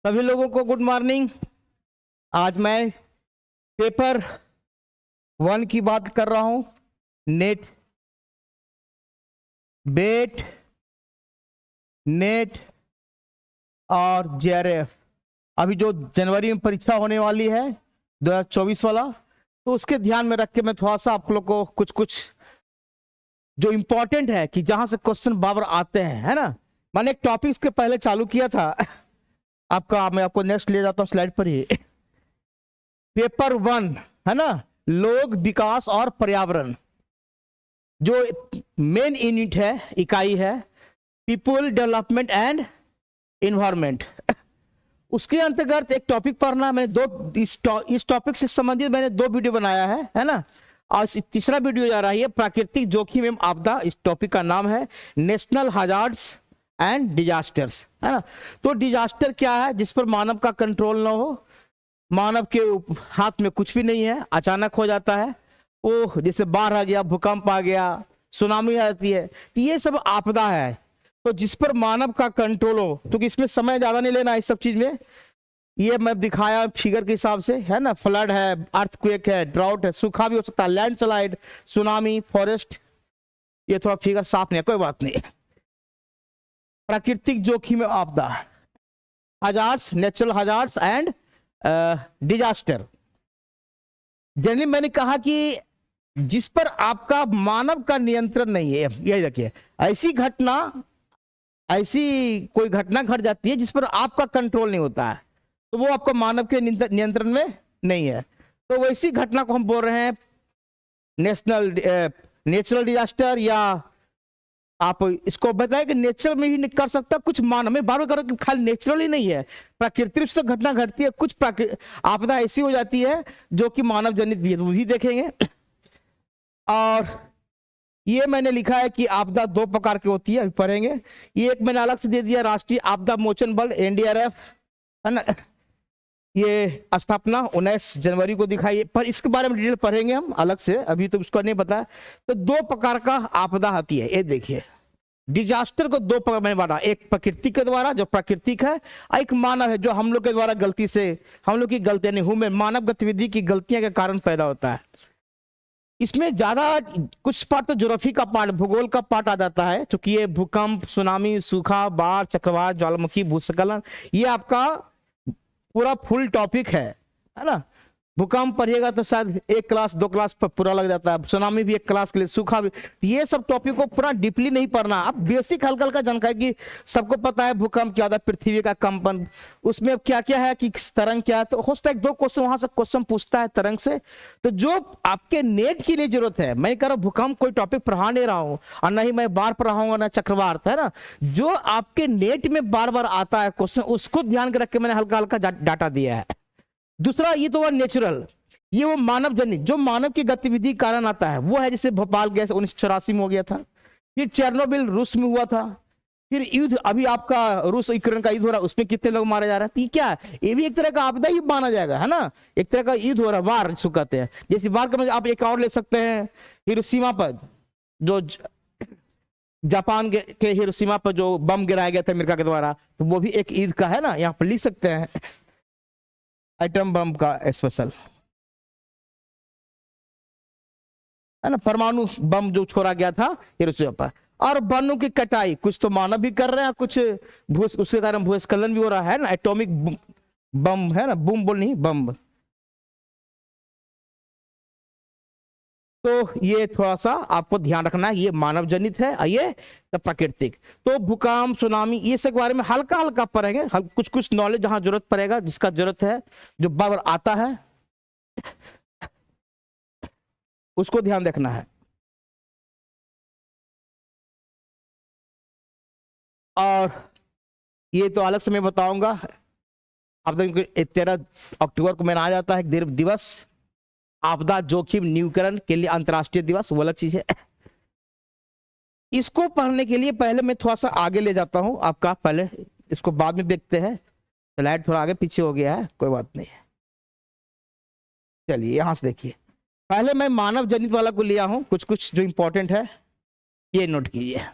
सभी लोगों को गुड मॉर्निंग। आज मैं पेपर 1 की बात कर रहा हूं। नेट बेट नेट और जेआरएफ अभी जो जनवरी में परीक्षा होने वाली है 2024 वाला, तो उसके ध्यान में रख के मैं थोड़ा सा आप लोग को कुछ कुछ जो इंपॉर्टेंट है कि जहां से क्वेश्चन बार आते हैं, है ना। मैंने एक टॉपिक के पहले चालू किया था आपका, मैं आपको नेक्स्ट ले जाता हूं स्लाइड पर ही। पेपर 1 है ना, लोग, विकास और पर्यावरण, जो मेन यूनिट है, इकाई है पीपुल डेवलपमेंट एंड इन्वायरमेंट। उसके अंतर्गत एक टॉपिक पढ़ना। मैंने दो इस टॉपिक से संबंधित मैंने 2 वीडियो बनाया है ना। और तीसरा वीडियो जा रहा है प्राकृतिक जोखिम एवं आपदा। इस टॉपिक का नाम है नेशनल हैजार्ड्स एंड डिजास्टर्स, है ना। तो डिजास्टर क्या है? जिस पर मानव का कंट्रोल ना हो, मानव के हाथ में कुछ भी नहीं है, अचानक हो जाता है। वो जैसे बाढ़ आ गया, भूकंप आ गया, सुनामी आती है, तो ये सब आपदा है। तो जिस पर मानव का कंट्रोल हो, क्योंकि इसमें समय ज्यादा नहीं लेना इस सब चीज में। ये मैं दिखाया फिगर के हिसाब से, है ना। फ्लड है, अर्थक्वेक है, ड्राउट है, सूखा भी हो सकता है, लैंडस्लाइड, सुनामी, फॉरेस्ट। ये थोड़ा फिगर साफ नहीं है, कोई बात नहीं। प्राकृतिक जोखिम आपदा, hazards, natural hazards and disaster. Generally मैंने कहा कि जिस पर आपका मानव का नियंत्रण नहीं है। ये देखिए, ऐसी कोई घटना घट जाती है जिस पर आपका कंट्रोल नहीं होता है, तो वो आपको मानव के नियंत्रण में नहीं है। तो वैसी घटना को हम बोल रहे हैं नेचुरल डिजास्टर। या आप इसको बताएं कि नेचुरल में ही कर सकता, कुछ मानव में, बार बार करो कि खाली नेचुरल ही नहीं है, प्राकृतिक से घटना घटती है। कुछ आपदा ऐसी हो जाती है जो कि मानव जनित भी है, वो भी देखेंगे। और ये मैंने लिखा है कि आपदा 2 प्रकार की होती है, अभी पढ़ेंगे। ये एक मैंने अलग से दे दिया, राष्ट्रीय आपदा मोचन बल, एनडीआरएफ, है ना। ये स्थापना 19 जनवरी को दिखाई, पर इसके बारे में डिटेल पढ़ेंगे हम अलग से, अभी तो उसको नहीं पता। तो 2 प्रकार का आपदा आती है। ये देखिए, डिजास्टर को 2 प्रकार में बांटा, एक प्रकृति के द्वारा जो प्राकृतिक है, और एक मानव है जो हम लोग के द्वारा गलती से, हम लोग की गलतियां नहीं, ह्यूमन, मानव गतिविधि की गलतियां के कारण पैदा होता है। इसमें ज्यादा कुछ पार्ट तो ज्योग्राफी का पार्ट, भूगोल का पार्ट आ जाता है, क्योंकि ये भूकंप, सुनामी, सूखा, बाढ़, चक्रवात, ज्वालामुखी, भूस्खलन, ये आपका पूरा फुल टॉपिक है ना। भूकंप पढ़िएगा तो शायद 1 क्लास 2 क्लास पर पूरा लग जाता है, सुनामी भी 1 क्लास के लिए, सूखा भी। ये सब टॉपिक को पूरा डीपली नहीं पढ़ना, आप बेसिक हल्का हल्का जानकारी की। सबको पता है भूकंप क्या होता है, पृथ्वी का कंपन, उसमें क्या क्या है, कि तरंग क्या है। तो हो सकता है 2 क्वेश्चन वहां से क्वेश्चन पूछता है तरंग से। तो जो आपके नेट के लिए जरूरत है, मैं कह रहा हूं भूकंप कोई टॉपिक पढ़ा नहीं रहा हूं, और नहीं मैं बार पढ़ाऊंगा, ना चक्रवात, है ना। जो आपके नेट में बार बार आता है क्वेश्चन, उसको ध्यान रख के मैंने हल्का हल्का डाटा दिया है। दूसरा, ये तो हुआ नेचुरल, ये वो मानव जनित, जो मानव की गतिविधि कारण आता है, वो है जैसे भोपाल गैस 1984 में हो गया था, फिर चेरनोबिल रूस में हुआ था, फिर युद्ध अभी आपका रूस यूक्रेन का युद्ध हो रहा है, उसमें कितने लोग मारे जा रहे हैं। क्या है, ये भी एक तरह का आपदा ही माना जाएगा, है ना। एक तरह का युद्ध हो रहा है, वार इसको कहते हैं। जैसे वार का आप एक और ले सकते हैं, हिरोशिमा पर जो जापान के हिरोशिमा पर जो बम गिराया गया था अमेरिका के द्वारा, तो वो भी एक युद्ध का है ना, यहाँ पर लिख सकते हैं, एटम बम का स्पेशल, है ना। परमाणु बम जो छोड़ा गया था हिरोशिमा पर। और वनों की कटाई कुछ तो मानव भी कर रहे हैं, कुछ उसके कारण भूस्खलन भी हो रहा है ना। एटॉमिक बम, है ना, बूम बोल नहीं, बम। तो ये थोड़ा सा आपको ध्यान रखना है, ये मानव जनित है, ये प्राकृतिक। तो भूकंप, सुनामी, ये सब के बारे में हल्का हल्का पढ़ेंगे, कुछ कुछ नॉलेज जहां जरूरत पड़ेगा, जिसका जरूरत है, जो बार बार आता है, उसको ध्यान रखना है। और ये तो अलग से मैं बताऊंगा। अब 13 अक्टूबर को मैंने आ जाता है दिवस, आपदा जोखिम न्यूनीकरण के लिए अंतर्राष्ट्रीय दिवस, वो अलग चीज है। इसको पढ़ने के लिए पहले मैं थोड़ा सा आगे ले जाता हूं आपका, पहले इसको बाद में देखते हैं। स्लाइड थोड़ा आगे पीछे हो गया है, कोई बात नहीं है। चलिए यहां से देखिए, पहले मैं मानव जनित वाला को लिया हूं, कुछ कुछ जो इंपॉर्टेंट है ये नोट कीजिए।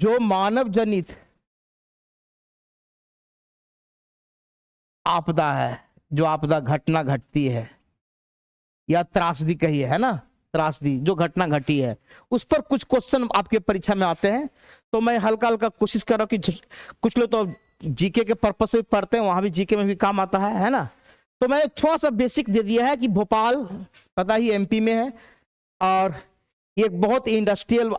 जो मानव जनित आपदा है, जो आपदा घटना घटती है या त्रासदी कही है ना, त्रासदी जो घटना घटी है, उस पर कुछ क्वेश्चन आपके परीक्षा में आते हैं। तो मैं हल्का हल्का कोशिश कर रहा हूँ कि कुछ लोग तो जीके के पर्पस से पढ़ते हैं, वहां भी जीके में भी काम आता है ना। तो मैंने थोड़ा सा बेसिक दे दिया है कि भोपाल पता ही एमपी में है, और एक बहुत इंडस्ट्रियल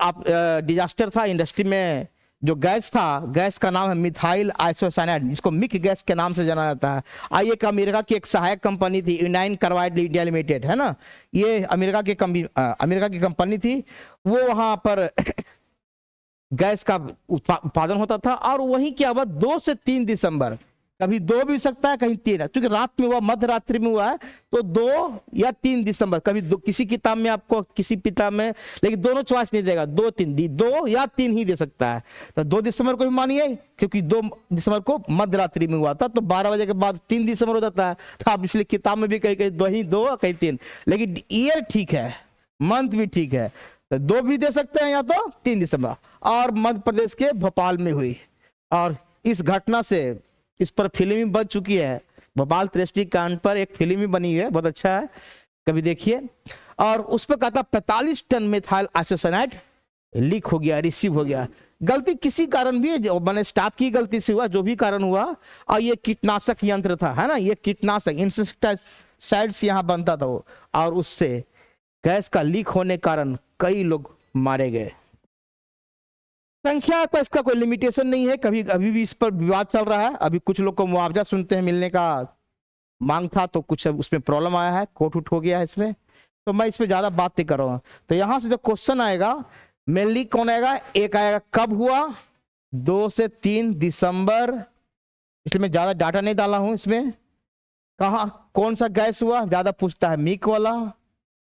डिजास्टर था। इंडस्ट्री में जो गैस था, गैस का नाम है मिथाइल आइसोसाइनाइड, जिसको मिक गैस के नाम से जाना जाता है। आई एक अमेरिका की एक सहायक कंपनी थी, यूनाइन कार्बाइड इंडिया लिमिटेड, है ना, ये अमेरिका की कंपनी थी। वो वहां पर गैस का उत्पादन होता था, और वहीं क्या हुआ 2 से 3 दिसंबर, कभी 2 भी हो सकता है, कहीं 3 है, क्योंकि रात में हुआ, मध्य रात्रि में हुआ है, तो 2 या 3 दिसंबर, कभी किसी किताब में आपको, किसी किताब में, लेकिन दोनों चॉइस नहीं देगा, 2 या 3 ही दे सकता है। तो 2 दिसंबर को भी मानिए, क्योंकि 2 दिसंबर को मध्य रात्रि में हुआ था, तो 12 बजे के बाद 3 दिसंबर हो जाता है। तो आप इसलिए किताब में भी कहीं कहीं 2 कहीं 3, लेकिन ईयर ठीक है, मंथ भी ठीक है, तो 2 भी दे सकते हैं या तो 3 दिसंबर। और मध्य प्रदेश के भोपाल में हुई, और इस घटना से इस पर फिल्म भी बन चुकी है। भोपाल त्रैस्टी कांड पर एक फिल्म भी बनी है, बहुत अच्छा है, कभी देखिए। और उस पर कहता 45 टन मिथाइल आइसोसाइनाइड लीक हो गया, रिसीव हो गया। गलती किसी कारण भी, जो मैंने स्टाफ की गलती से हुआ, जो भी कारण हुआ। और ये कीटनाशक यंत्र था, है ना, ये कीटनाशक इंसेक्टिसाइड्स यहाँ बनता था वो, और उससे गैस का लीक होने कारण कई लोग मारे गए। संख्या का इसका कोई लिमिटेशन नहीं है, कभी अभी भी इस पर विवाद चल रहा है। अभी कुछ लोग को मुआवजा सुनते हैं मिलने का मांग था, तो कुछ उसमें प्रॉब्लम आया है, कोर्ट उठ हो गया है इसमें, तो मैं इस पर ज्यादा बात नहीं कर रहा हूं। तो यहां से जो क्वेश्चन आएगा मेनली कौन आएगा, एक आएगा कब हुआ, 2 से 3 दिसंबर, इसलिए मैं ज्यादा डाटा नहीं डाला हूं इसमें। कहा कौन सा गैस हुआ, ज्यादा पूछता है, मिक वाला,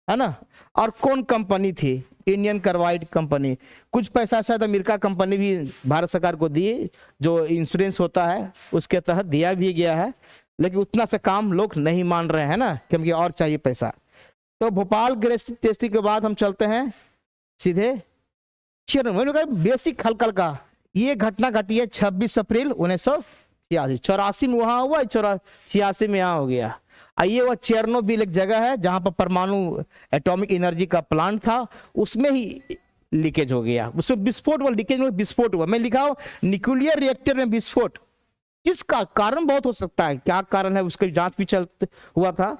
है ना, और कौन कंपनी थी, इंडियन कार्बाइड कंपनी। कुछ पैसा शायद अमेरिका कंपनी भी भारत सरकार को दिए, जो इंश्योरेंस होता है उसके तहत दिया भी गया है, लेकिन उतना से काम लोग नहीं मान रहे हैं ना, क्योंकि और चाहिए पैसा। तो भोपाल त्रैस्टी के बाद हम चलते हैं सीधे बेसिक हल्का हल्का। ये घटना घटी है 26 अप्रैल 1986, 84 में वहां हुआ, 86 में यहाँ हो गया। ये वह चेरनोबिल एक जगह है जहां पर परमाणु एटॉमिक एनर्जी का प्लांट था, उसमें ही लीकेज हो गया, उसमें विस्फोट हुआ, लीकेज में विस्फोट हुआ। मैं लिखा हूं न्यूक्लियर रिएक्टर में विस्फोट, किसका कारण बहुत हो सकता है, क्या कारण है उसकी जांच भी हुआ था।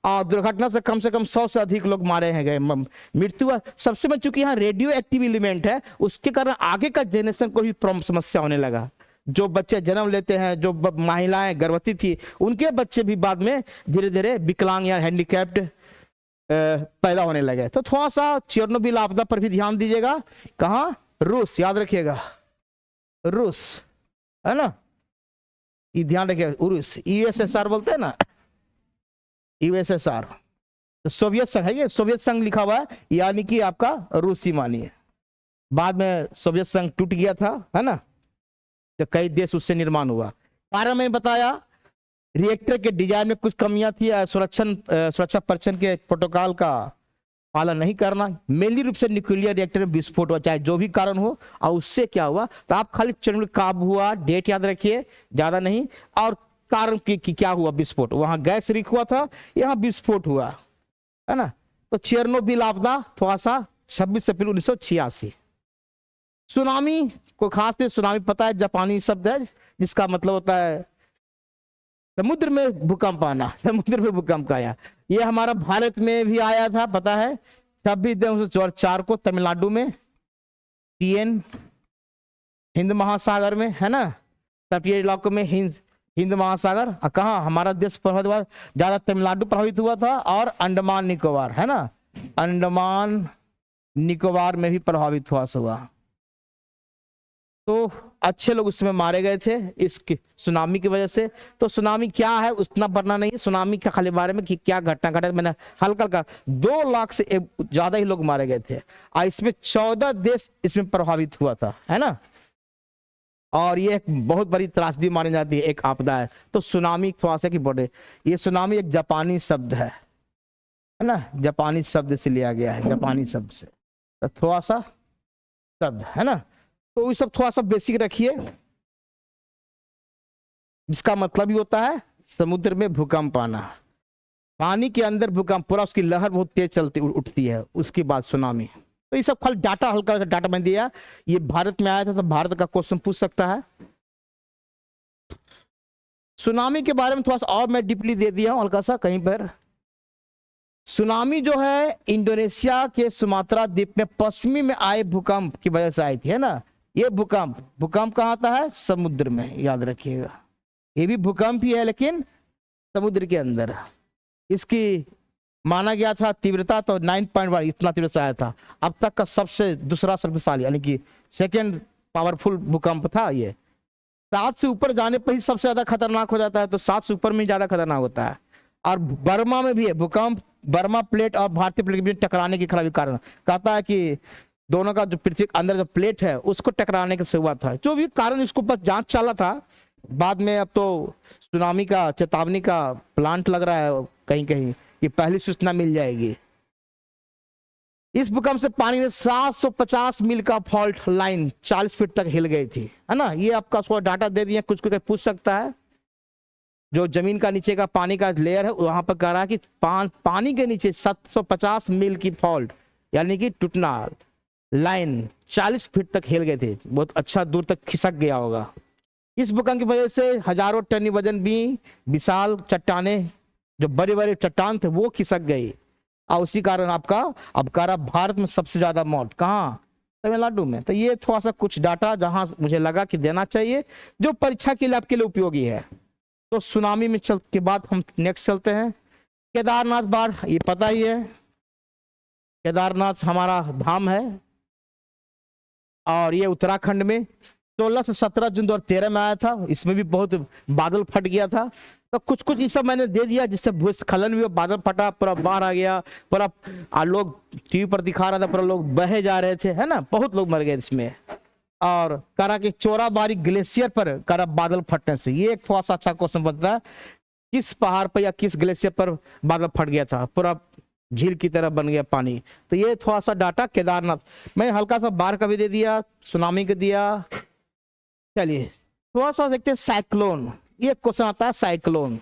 और दुर्घटना से कम 100 से अधिक लोग मारे हैं गए, मृत्यु हुआ। सबसे में चूंकि यहाँ रेडियो एक्टिव एलिमेंट है, उसके कारण आगे का जनरेशन को भी समस्या होने लगा। जो बच्चे जन्म लेते हैं, जो महिलाएं गर्भवती थी, उनके बच्चे भी बाद में धीरे धीरे विकलांग या हैंडीकैप्ड पैदा होने लगे। तो थोड़ा सा चेरनोबिल आपदा पर भी ध्यान दीजिएगा। कहाँ, रूस, याद रखिएगा रूस, है ना, ये ध्यान रखिएगा, रूस, यूएसएसआर बोलते हैं ना, यूएसएसआर, तो सोवियत संघ है, ये सोवियत संघ लिखा हुआ है, यानी कि आपका रूसी मानिए। बाद में सोवियत संघ टूट गया था, है ना, तो कई देश उससे निर्माण हुआ। कारण मैंने बताया, रिएक्टर के डिजाइन में कुछ कमियां थी, सुरक्षा परीक्षण के प्रोटोकॉल का पालन नहीं करना, मेनली रूप से न्यूक्लियर रिएक्टर में विस्फोट हुआ, चाहे जो भी कारण हो। और उससे क्या हुआ, तो आप खाली चेरनोबिल कब हुआ, डेट याद रखिए, ज्यादा नहीं, और कारण की क्या हुआ, विस्फोट, वहां गैस लीक हुआ था, यहाँ विस्फोट हुआ, है ना। तो चेरनोबिल आपदा थोड़ा सा 26 अप्रैल 1986। सुनामी को खास से, सुनामी पता है जापानी शब्द है जिसका मतलब होता है समुद्र में भूकंप आना, समुद्र में भूकंप आया। ये हमारा भारत में भी आया था, पता है 26 जनवरी 2004 को तमिलनाडु में, टीएन हिंद महासागर में, है ना, तटीय इलाकों में हिंद महासागर। कहाँ हमारा देश प्रभावित हुआ, ज्यादा तमिलनाडु प्रभावित हुआ था, और अंडमान निकोबार, है ना, अंडमान निकोबार में भी प्रभावित हुआ। तो अच्छे लोग उसमें मारे गए थे इस सुनामी की वजह से। तो सुनामी क्या है उतना पढ़ना नहीं, सुनामी के खाली बारे में कि क्या घटना घटा, मैंने हल्का हल्का 2 लाख से ज्यादा ही लोग मारे गए थे, और इसमें 14 देश इसमें प्रभावित हुआ था, है ना। और ये एक बहुत बड़ी त्रासदी मानी जाती है, एक आपदा है। तो सुनामी थोड़ा सा की बोले, ये सुनामी एक जापानी शब्द है ना, जापानी शब्द से लिया गया है, जापानी शब्द से, तो थोड़ा सा शब्द, है ना। तो ये सब थोड़ा सा बेसिक रखिए, जिसका मतलब ही होता है समुद्र में भूकंप आना, पानी के अंदर भूकंप, पूरा उसकी लहर बहुत तेज चलती उठती है, उसके बाद सुनामी। तो ये सब खाली डाटा, हल्का सा डाटा मैंने दिया। ये भारत में आया था तो भारत का क्वेश्चन पूछ सकता है। सुनामी के बारे में थोड़ा सा और मैं डीपली दे दिया हूं हल्का सा कहीं पर। सुनामी जो है इंडोनेशिया के सुमात्रा द्वीप में पश्चिमी में आए भूकंप की वजह से आई थी, है ना। ये भूकंप कहाँ आता है? समुद्र में, याद रखिएगा। ये भी भूकंप ही है लेकिन समुद्र के अंदर। इसकी माना गया था तीव्रता तो 9.1 इतना तीव्रता आया था। अब तक का सबसे दूसरा शक्तिशाली यानी कि सेकेंड पावरफुल भूकंप था ये। 7 से ऊपर जाने पर ही सबसे ज्यादा खतरनाक हो जाता है, तो 7 से ऊपर में ज्यादा खतरनाक होता है। और बर्मा में भी है भूकंप, बर्मा प्लेट और भारतीय प्लेट के बीच टकराने के खराबी कारण कहता है कि दोनों का जो पृथ्वी के अंदर जो प्लेट है उसको टकराने से हुआ था। जो भी कारण इसको ऊपर जांच चला था बाद में। अब तो सुनामी का चेतावनी का प्लांट लग रहा है कहीं कहीं कि पहली सूचना मिल जाएगी। इस भूकंप से पानी में 750 मील का फॉल्ट लाइन 40 फीट तक हिल गई थी, है ना। ये आपका थोड़ा डाटा दे दिया, कुछ कुछ पूछ सकता है। जो जमीन का नीचे का पानी का लेयर है वहां पर कह रहा है कि पानी के नीचे 750 मील की फॉल्ट यानी कि टूटना लाइन 40 फीट तक हिल गए थे, बहुत अच्छा दूर तक खिसक गया होगा। इस भूकंप की वजह से हजारों टन वजन भी विशाल चट्टाने, जो बड़े बड़े चट्टान थे वो खिसक गई। और उसी कारण आपका अब कह रहा भारत में सबसे ज्यादा मौत कहाँ? तमिलनाडु में। तो ये थोड़ा सा कुछ डाटा जहां मुझे लगा कि देना चाहिए, जो परीक्षा के लिए आपके लिए उपयोगी है। तो सुनामी में के बाद हम नेक्स्ट चलते हैं केदारनाथ बाढ़। ये पता ही है केदारनाथ हमारा धाम है और ये उत्तराखंड में 16 से 17 जून 2013 में आया था। इसमें भी बहुत बादल फट गया था। तो कुछ कुछ ये सब मैंने दे दिया जिससे भूस्खलन भी, बादल फटा, पूरा बाढ़ आ गया, पूरा लोग टीवी पर दिखा रहा था, पूरा लोग बहे जा रहे थे, है ना। बहुत लोग मर गए इसमें। और करा कि चोराबाड़ी ग्लेशियर पर करा बादल फटने से, ये एक थोड़ा सा अच्छा क्वेश्चन बनता है, किस पहाड़ पर या किस ग्लेशियर पर बादल फट गया था, पूरा झील की तरह बन गया पानी। तो ये थोड़ा सा डाटा केदारनाथ मैं हल्का सा बाढ़ का भी दे दिया, सुनामी का दिया। चलिए थोड़ा सा देखते हैं साइक्लोन। ये क्वेश्चन आता है साइक्लोन।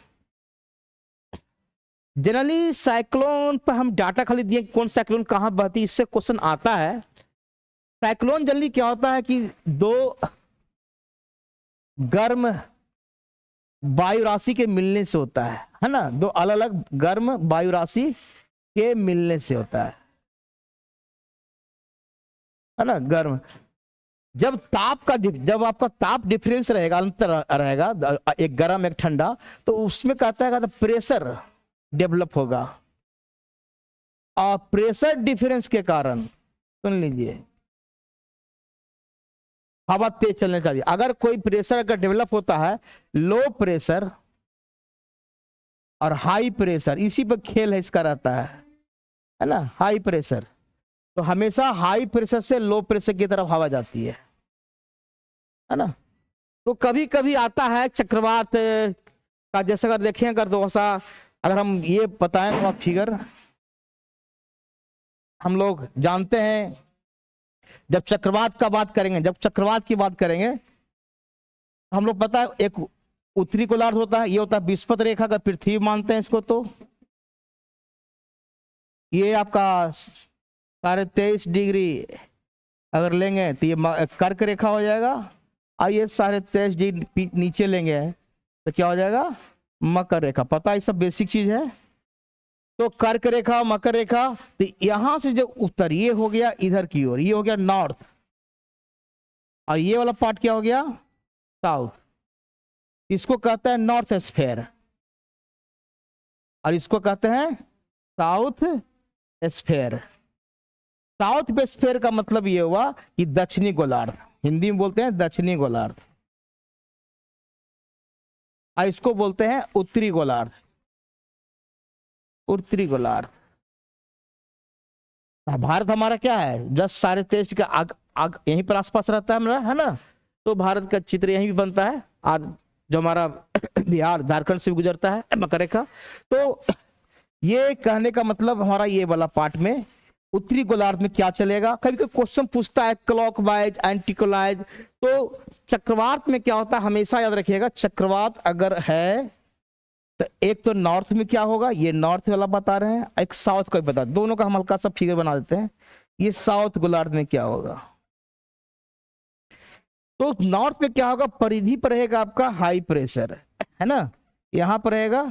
जनरली साइक्लोन पर हम डाटा खाली दिए कौन साइक्लोन कहां बहती, इससे क्वेश्चन आता है। साइक्लोन जनरली क्या होता है कि दो गर्म वायु राशि के मिलने से होता है ना। दो अलग अलग गर्म वायु राशि के मिलने से होता है ना। गर्म जब आपका ताप डिफरेंस रहेगा, अंतर रहेगा, एक गर्म एक ठंडा, तो उसमें कहता है प्रेशर डेवलप होगा। और प्रेशर डिफरेंस के कारण सुन लीजिए हवा तेज चलने चाहिए। अगर कोई प्रेशर अगर डेवलप होता है, लो प्रेशर और हाई प्रेशर, इसी पर खेल है इसका रहता है ना। हाई प्रेशर तो हमेशा हाई प्रेशर से लो प्रेशर की तरफ हवा जाती है ना। तो कभी कभी आता है चक्रवात का, जैसे अगर देखें अगर तो ऐसा अगर हम ये बताएं तो आप फिगर हम लोग जानते हैं। जब चक्रवात की बात करेंगे हम लोग पता है एक उत्तरी गोलार्ध होता है, ये होता है विस्फोट रेखा का, पृथ्वी मानते हैं इसको। तो ये आपका 23.5 डिग्री अगर लेंगे तो ये कर्क रेखा हो जाएगा। आइए 23.5 डिग्री नीचे लेंगे तो क्या हो जाएगा? मकर रेखा। पता है ये सब बेसिक चीज है। तो कर्क रेखा, मकर रेखा, तो यहां से जो उत्तर ये हो गया इधर की ओर, ये हो गया नॉर्थ, और ये वाला पार्ट क्या हो गया? साउथ। इसको कहते हैं नॉर्थ स्फीयर और इसको कहते हैं साउथ स्फीयर। साउथ स्फीयर का मतलब ये हुआ कि दक्षिणी गोलार्ध, हिंदी में बोलते हैं दक्षिणी गोलार्ध, और इसको बोलते हैं उत्तरी गोलार्ध। उत्तरी गोलार्ध। भारत हमारा क्या है? जस्ट 23.5 का आग यहीं पर आसपास रहता है हमारा, है ना। तो भारत का चित्र यहीं भी बनता है, जो हमारा बिहार झारखंड से गुजरता है मकर रेखा। तो ये कहने का मतलब हमारा ये वाला पार्ट में उत्तरी गोलार्ध में क्या चलेगा। कभी कभी क्वेश्चन पूछता है क्लॉकवाइज एंटी क्लॉकवाइज। तो चक्रवात में क्या होता है हमेशा याद रखिएगा, चक्रवात अगर है तो एक तो नॉर्थ में क्या होगा, ये नॉर्थ वाला बता रहे हैं, एक साउथ का भी बता, दोनों का हम हल्का सा फिगर बना देते हैं। ये साउथ गोलार्ध में क्या होगा, तो नॉर्थ में क्या होगा, परिधि पर रहेगा आपका हाई प्रेशर, है ना, यहां पर रहेगा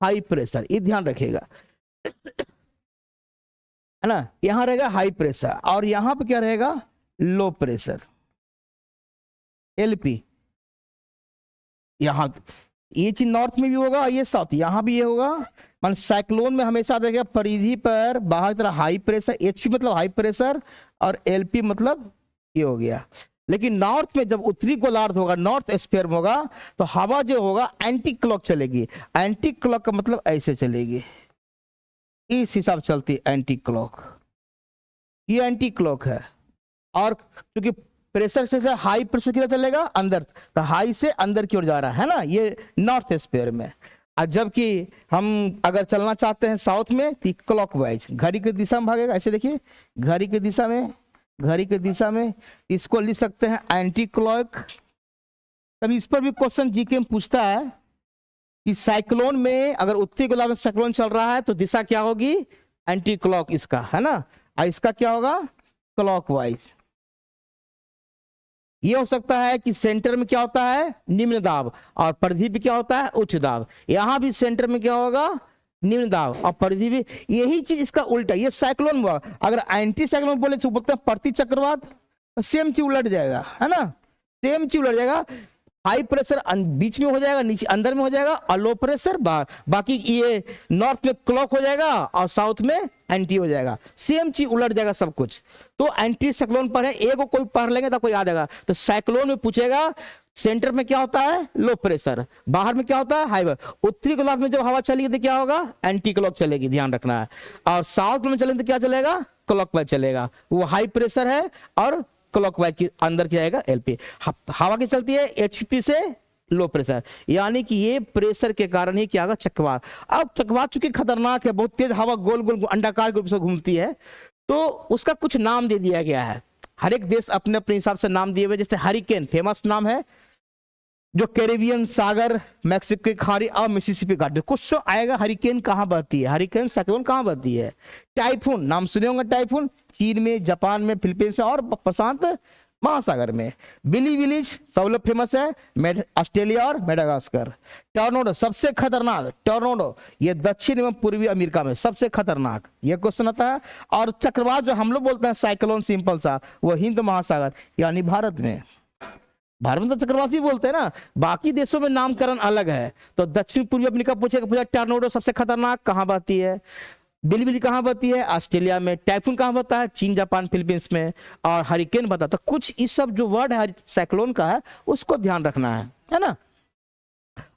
हाई प्रेशर, ये ध्यान रखिएगा, है ना, यहां रहेगा हाई प्रेशर और यहां पर क्या रहेगा, लो प्रेशर, एलपी। यहां ये चीज नॉर्थ में भी होगा, ये साउथ, यहां भी ये होगा। मान साइक्लोन में हमेशा देखिए परिधि पर बाहर तरह हाई प्रेशर, एचपी मतलब हाई प्रेशर और एलपी मतलब ये हो गया। लेकिन नॉर्थ में जब उत्तरी गोलार्ध होगा, नॉर्थ स्फीयर में होगा, तो हवा जो होगा एंटी क्लॉक चलेगी। एंटी क्लॉक का मतलब ऐसे चलेगी, इस हिसाब से चलती है एंटी क्लॉक, ये एंटी क्लॉक है। और क्योंकि प्रेशर से हाई प्रेशर की तरह चलेगा अंदर, तो हाई से अंदर की ओर जा रहा है ना, ये नॉर्थ स्फीयर में। और जबकि हम अगर चलना चाहते हैं साउथ में तो क्लॉकवाइज घड़ी की दिशा में भागेगा, ऐसे देखिए घड़ी की दिशा में, घड़ी की दिशा में, इसको लिख सकते हैं एंटी क्लॉक। तभी इस पर भी क्वेश्चन जीके में पूछता है कि साइक्लोन में अगर उत्तरी गोलार्ध में साइक्लोन चल रहा है तो दिशा क्या होगी, एंटी क्लॉक इसका, है ना, और इसका क्या होगा, क्लॉकवाइज। ये हो सकता है कि सेंटर में क्या होता है, निम्न दाब, और परिधि भी क्या होता है, उच्च दाब। यहां भी सेंटर में क्या होगा, निम्न दाब, और परिधि भी, यही चीज इसका उल्टा, ये साइक्लोन हुआ। अगर एंटी साइक्लोन बोले तो बोलते हैं प्रति चक्रवात, तो सेम चीज उलट जाएगा, है ना, सेम चीज उलट जाएगा। हाई प्रेशर बीच में हो जाएगा, नीचे अंदर में हो जाएगा, और लो प्रेशर बाहर। बाकी ये नॉर्थ में क्लॉक हो जाएगा और साउथ में एंटी हो जाएगा, सेम चीज उलट जाएगा सब कुछ। तो एंटी साइक्लोन पर है, एक को कोई पढ़ लेंगे तो कोई याद आएगा। तो साइक्लोन में पूछेगा सेंटर में क्या होता है, लो प्रेशर, बाहर में क्या होता है, हाई। उत्तरी गोलार्ध में जब हवा चलेगी तो क्या होगा, एंटी क्लॉक चलेगी, ध्यान रखना है। और साउथ में चलेंगे तो क्या चलेगा, क्लॉकवाइज चलेगा। वो हाई प्रेशर है और क्लॉकवाइज के अंदर क्या आएगा, एलपी। हवा की चलती है एचपी से लो प्रेशर, यानी कि ये प्रेशर के कारण ही क्या होगा, चक्रवात। अब चक्रवात चूंकि खतरनाक है, बहुत तेज हवा गोल गोल अंडाकार रूप से घूमती है, तो उसका कुछ नाम दे दिया गया है। हर एक देश अपने अपने हिसाब से नाम दिए हुए, जैसे हरिकेन फेमस नाम है, जो कैरेबियन सागर, मैक्सिको की खाड़ी और मिसिसिपी घाटी। कुछ आएगा हरिकेन कहां बहती है, हरिकेन साइक्लोन कहां बहती है। टाइफून नाम सुने होंगे, टाइफून चीन में, जापान में, फिलीपींस में और प्रशांत महासागर में। बिली विलीज सब लोग फेमस है, ऑस्ट्रेलिया और मेडागास्कर। टॉर्नेडो सबसे खतरनाक, टॉर्नेडो ये दक्षिण एवं पूर्वी अमेरिका में सबसे खतरनाक, ये क्वेश्चन आता है। और चक्रवात जो हम लोग बोलते हैं साइक्लोन सिंपल सा, वो हिंद महासागर यानी भारत में। भारत में तो चक्रवाती बोलते हैं ना, बाकी देशों में नामकरण अलग है। तो दक्षिण पूर्वी अमेरिका पूछेगा टॉर्नेडो सबसे खतरनाक कहां बहती है, बिली कहां बहती है, ऑस्ट्रेलिया में। टाइफून कहां बहता है, चीन, जापान, फिलीपींस में। और हरिकेन बता, तो कुछ इस सब जो वर्ड है साइक्लोन का है उसको ध्यान रखना है ना।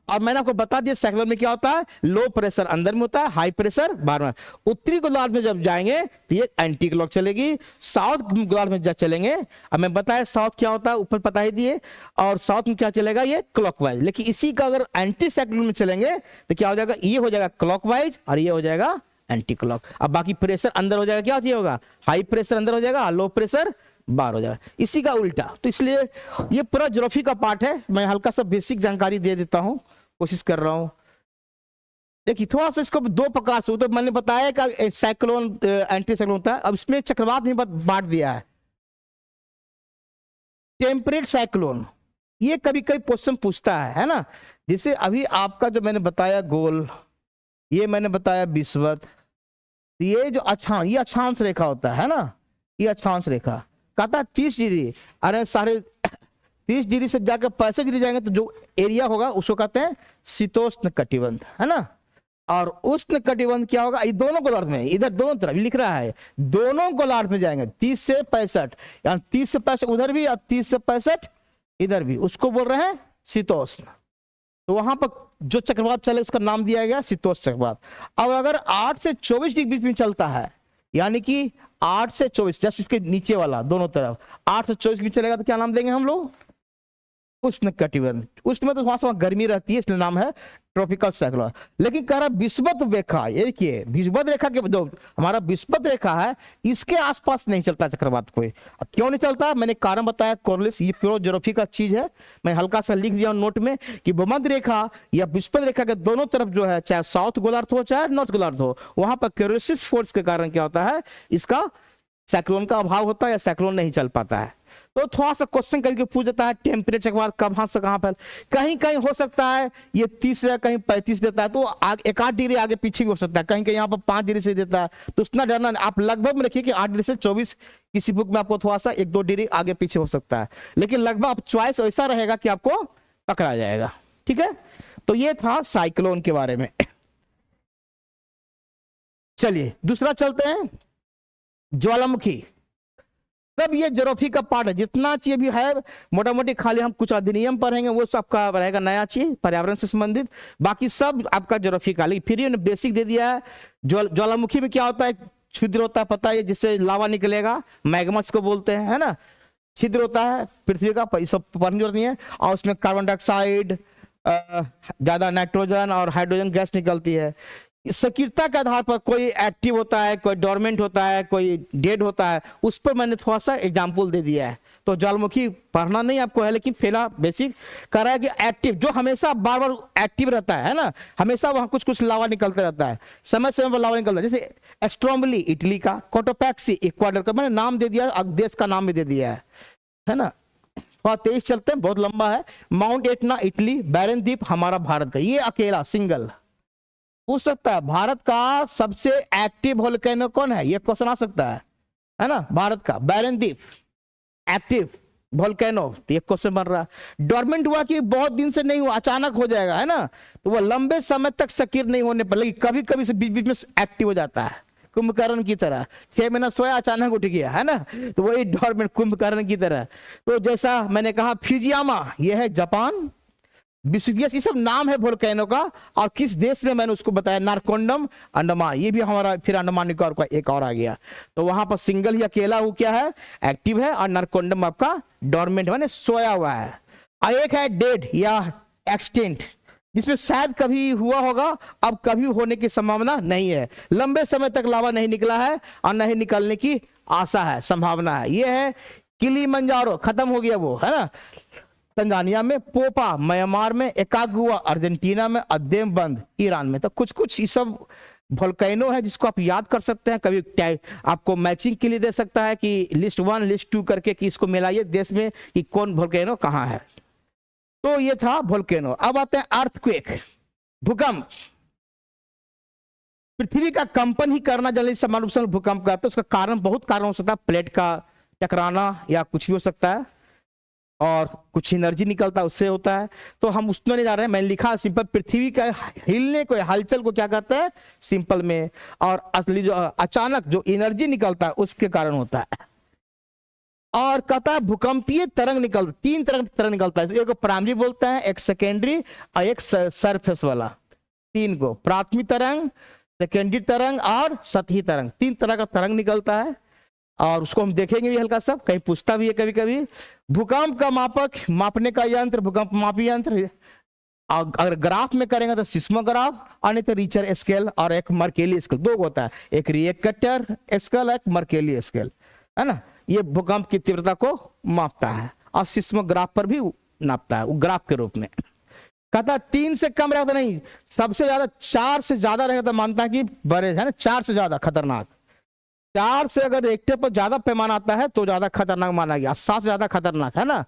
और मैंने आपको बता दिया साइक्लोन में क्या होता है, लो प्रेशर अंदर में होता है, हाई प्रेशर बाहर में। उत्तरी गोलार्ध में जब जाएंगे तो ये एंटी क्लॉक चलेगी। साउथ गोलार्ध में जब चलेंगे, अब मैं बताया साउथ क्या होता है, ऊपर पता ही दिए, और साउथ में क्या चलेगा, ये क्लॉकवाइज। लेकिन इसी का अगर एंटी साइक्लोन में चलेंगे तो क्या हो जाएगा, ये हो जाएगा क्लॉकवाइज और ये हो जाएगा एंटी क्लॉक। अब बाकी प्रेशर अंदर हो जाएगा, क्या होगा, हाई प्रेशर अंदर हो जाएगा, लो प्रेशर बाहर हो जाएगा, इसी का उल्टा। तो इसलिए ये पूरा ज्योग्राफी का पार्ट है, मैं हल्का सा बेसिक जानकारी दे देता हूं, कोशिश कर रहा हूं। देखिए थोड़ा सा इसको दो प्रकार से, तो मैंने बताया कि साइक्लोन एंटी साइक्लोन होता है। अब इसमें चक्रवात में बांट दिया है। टेम्परेट साइक्लोन, ये कभी कभी क्वेश्चन पूछता है ना। जैसे अभी आपका जो मैंने बताया गोल, ये मैंने बताया विषुवत, ये जो ये अक्षांश रेखा होता है ना, ये अक्षांश रेखा कहता है 30 डिग्री, अरे 30 डिग्री से जाकर 65 डिग्री जाएंगे तो जो एरिया होगा उसको कहते हैं शीतोष्ण कटिबंध, है ना। और उष्ण कटिबंध क्या होगा, ये दोनों गोलार्ध में, इधर दोनों तरफ लिख रहा है, दोनों गोलार्ध में जाएंगे 30 से 65, यानी 30 से 65 उधर भी और 30 से 65 इधर भी, उसको बोल रहे हैं शीतोष्ण। तो वहां पर जो चक्रवात चले उसका नाम दिया गया शीतोष्ण चक्रवात। अब अगर 8 से 24 डिग्री बीच में चलता है, यानी कि 8 से 24 जस्ट इसके नीचे वाला दोनों तरफ 8 से 24 बीच चलेगा, तो क्या नाम देंगे हम लोग, उष्ण कटिबंध, उष्ण में तो वहां से वहां गर्मी रहती है, इसलिए नाम है ट्रॉपिकल साइक्लोन। लेकिन कह रहा विषुवत रेखा, ये देखिए विषुवत रेखा के जो हमारा विषुवत रेखा है इसके आसपास नहीं चलता चक्रवात कोई। अब क्यों नहीं चलता, मैंने कारण बताया, कोरलिस, ये प्योर ज्योग्राफी का चीज है, मैं हल्का सा लिख दिया नोट में कि भूमध्य रेखा या विषुवत रेखा के दोनों तरफ जो है, चाहे साउथ गोलार्ध हो चाहे नॉर्थ गोलार्ध हो, वहां पर कोरलिस फोर्स के कारण क्या होता है, इसका साइक्लोन का अभाव होता है या साइक्लोन नहीं चल पाता है। तो थोड़ा सा क्वेश्चन करके पूछ देता है टेम्परेचर के बाद कहां से कहां पर, कहीं कहीं हो सकता है ये 30 या कहीं 35 देता है, तो एक 8 डिग्री आगे पीछे भी हो सकता है, कहीं कहीं यहाँ पर 5 डिग्री से देता है, तो उतना डरना आप लगभग में रखिए कि 8 डिग्री से 24, किसी बुक में आपको थोड़ा सा 1-2 डिग्री आगे पीछे हो सकता है, लेकिन लगभग आप चॉइस ऐसा रहेगा कि आपको पकड़ा जाएगा। ठीक है, तो ये था साइक्लोन के बारे में। चलिए दूसरा चलते हैं, ज्वालामुखी। तब ये ज्योग्राफी का पार्ट है, जितना चीज भी है मोटा मोटी, खाली हम कुछ अधिनियम पढ़ेंगे वो सब का रहेगा नया चीज पर्यावरण से संबंधित, बाकी सब आपका ज्योग्राफी का। लेकिन फिर ये बेसिक दे दिया है। ज्वालामुखी में क्या होता है, छिद्र होता है, पता है, जिससे लावा निकलेगा, मैग्मस को बोलते हैं, है ना, छिद्र होता है पृथ्वी का, सब पढ़ने जरूरत नहीं है, और उसमें कार्बन डाइऑक्साइड, ज्यादा नाइट्रोजन और हाइड्रोजन गैस निकलती है। सक्रियता के आधार पर कोई एक्टिव होता है, कोई डोरमेंट होता है, कोई डेड होता है, उस पर मैंने थोड़ा सा एग्जाम्पल दे दिया है। तो ज्वालामुखी पढ़ना नहीं आपको है, लेकिन फिलहाल बेसिक कर रहा है कि एक्टिव जो हमेशा बार बार एक्टिव रहता है ना, हमेशा वहां कुछ कुछ लावा निकलता रहता है, समय समय पर लावा निकलता है, जैसे स्ट्रोम्बली इटली का, कोटोपैक्सी इक्वाडोर का, मैंने नाम दे दिया, देश का नाम भी दे दिया है ना। थोड़ा तेज चलते हैं, बहुत लंबा है। माउंट एटना इटली, बैरन द्वीप हमारा भारत का, ये अकेला सिंगल पूछ सकता है भारत का सबसे एक्टिव वोल्केनो कौन है, ये क्वेश्चन आ सकता है ना। भारत का बैरन द्वीप एक्टिव वोल्केनो, ये क्वेश्चन बन रहा है। डोरमेंट हुआ कि बहुत दिन से नहीं हुआ, अचानक हो जाएगा, है ना, तो वो लंबे समय तक सक्रिय नहीं होने पर, लेकिन कभी कभी से बीच बीच में एक्टिव हो जाता है, कुंभकर्ण की तरह 6 महीना सोया अचानक उठ गया, है ना, तो वही डोरमेंट कुंभकर्ण की तरह। तो जैसा मैंने कहा फ्यूजियामा, ये है जापान, विसुवियस, ये सब नाम है वोल्केनो का, और किस देश में मैंने उसको बताया, नारकोंडम अंडमान, ये भी हमारा फिर अंडमान निकोबार का एक और आ गया। तो वहां पर सिंगल ही अकेला वो क्या है, एक्टिव है, और नारकोंडम आपका डोरमेंट माने सोया हुआ है। और एक है डेड या एक्सटेंट, जिसमें शायद कभी हुआ होगा, अब कभी होने की संभावना नहीं है, लंबे समय तक लावा नहीं निकला है और नहीं निकलने की आशा है, संभावना है। ये है किलिमंजारो, खत्म हो गया वो, है ना, तंजानिया में, पोपा म्यांमार में, एकागुआ अर्जेंटीना में, अध्यम बंद ईरान में। तो कुछ कुछ ये सब वोल्केनो है जिसको आप याद कर सकते हैं, कभी आपको मैचिंग के लिए दे सकता है कि लिस्ट 1 लिस्ट 2 करके कि इसको मिलाइए देश में कि कौन वोल्केनो कहाँ है। तो ये था वोल्केनो। अब आते हैं अर्थक्वेक, भूकंप। पृथ्वी का कंपन ही करना जल्दी समान रूप से भूकंप का, तो उसका कारण बहुत कारण हो सकता है, प्लेट का टकराना या कुछ भी हो सकता है, और कुछ एनर्जी निकलता है उससे होता है। तो हम उसमें नहीं जा रहे हैं, मैंने लिखा सिंपल पृथ्वी का हिलने को, हलचल को क्या कहते हैं सिंपल में, और असली जो अचानक जो एनर्जी निकलता है उसके कारण होता है। और कहता है भूकंपीय तरंग निकल, 3 तरंग निकलता है, एक प्राइमरी बोलते हैं, एक सेकेंडरी और एक सरफेस वाला। 3 को, प्राथमिक तरंग, सेकेंडरी तरंग और सतही तरंग, 3 तरह का तरंग निकलता है, और उसको हम देखेंगे भी हल्का सा, कहीं पूछता भी है कभी कभी। भूकंप का मापक, मापने का यंत्र, भूकंप मापी यंत्र, अगर ग्राफ में करेंगे तो सिस्मोग्राफ, और नहीं तो रिचर स्केल, और एक मर्केली स्केल, 2 होता है, एक रिएक्टर स्केल, एक मर्केली स्केल, है ना। ये भूकंप की तीव्रता को मापता है, और सिस्मोग्राफ पर भी नापता है, वो ग्राफ के रूप में। कहता 3 से कम रहेगा तो नहीं, सबसे ज्यादा 4 से ज्यादा रहेगा तो मानता है कि बड़े, है ना, 4 से ज्यादा खतरनाक, 4 से अगर रेक्टर पर ज्यादा पैमाना आता है तो ज्यादा खतरनाक माना गया, 7 से ज्यादा खतरनाक, है ना।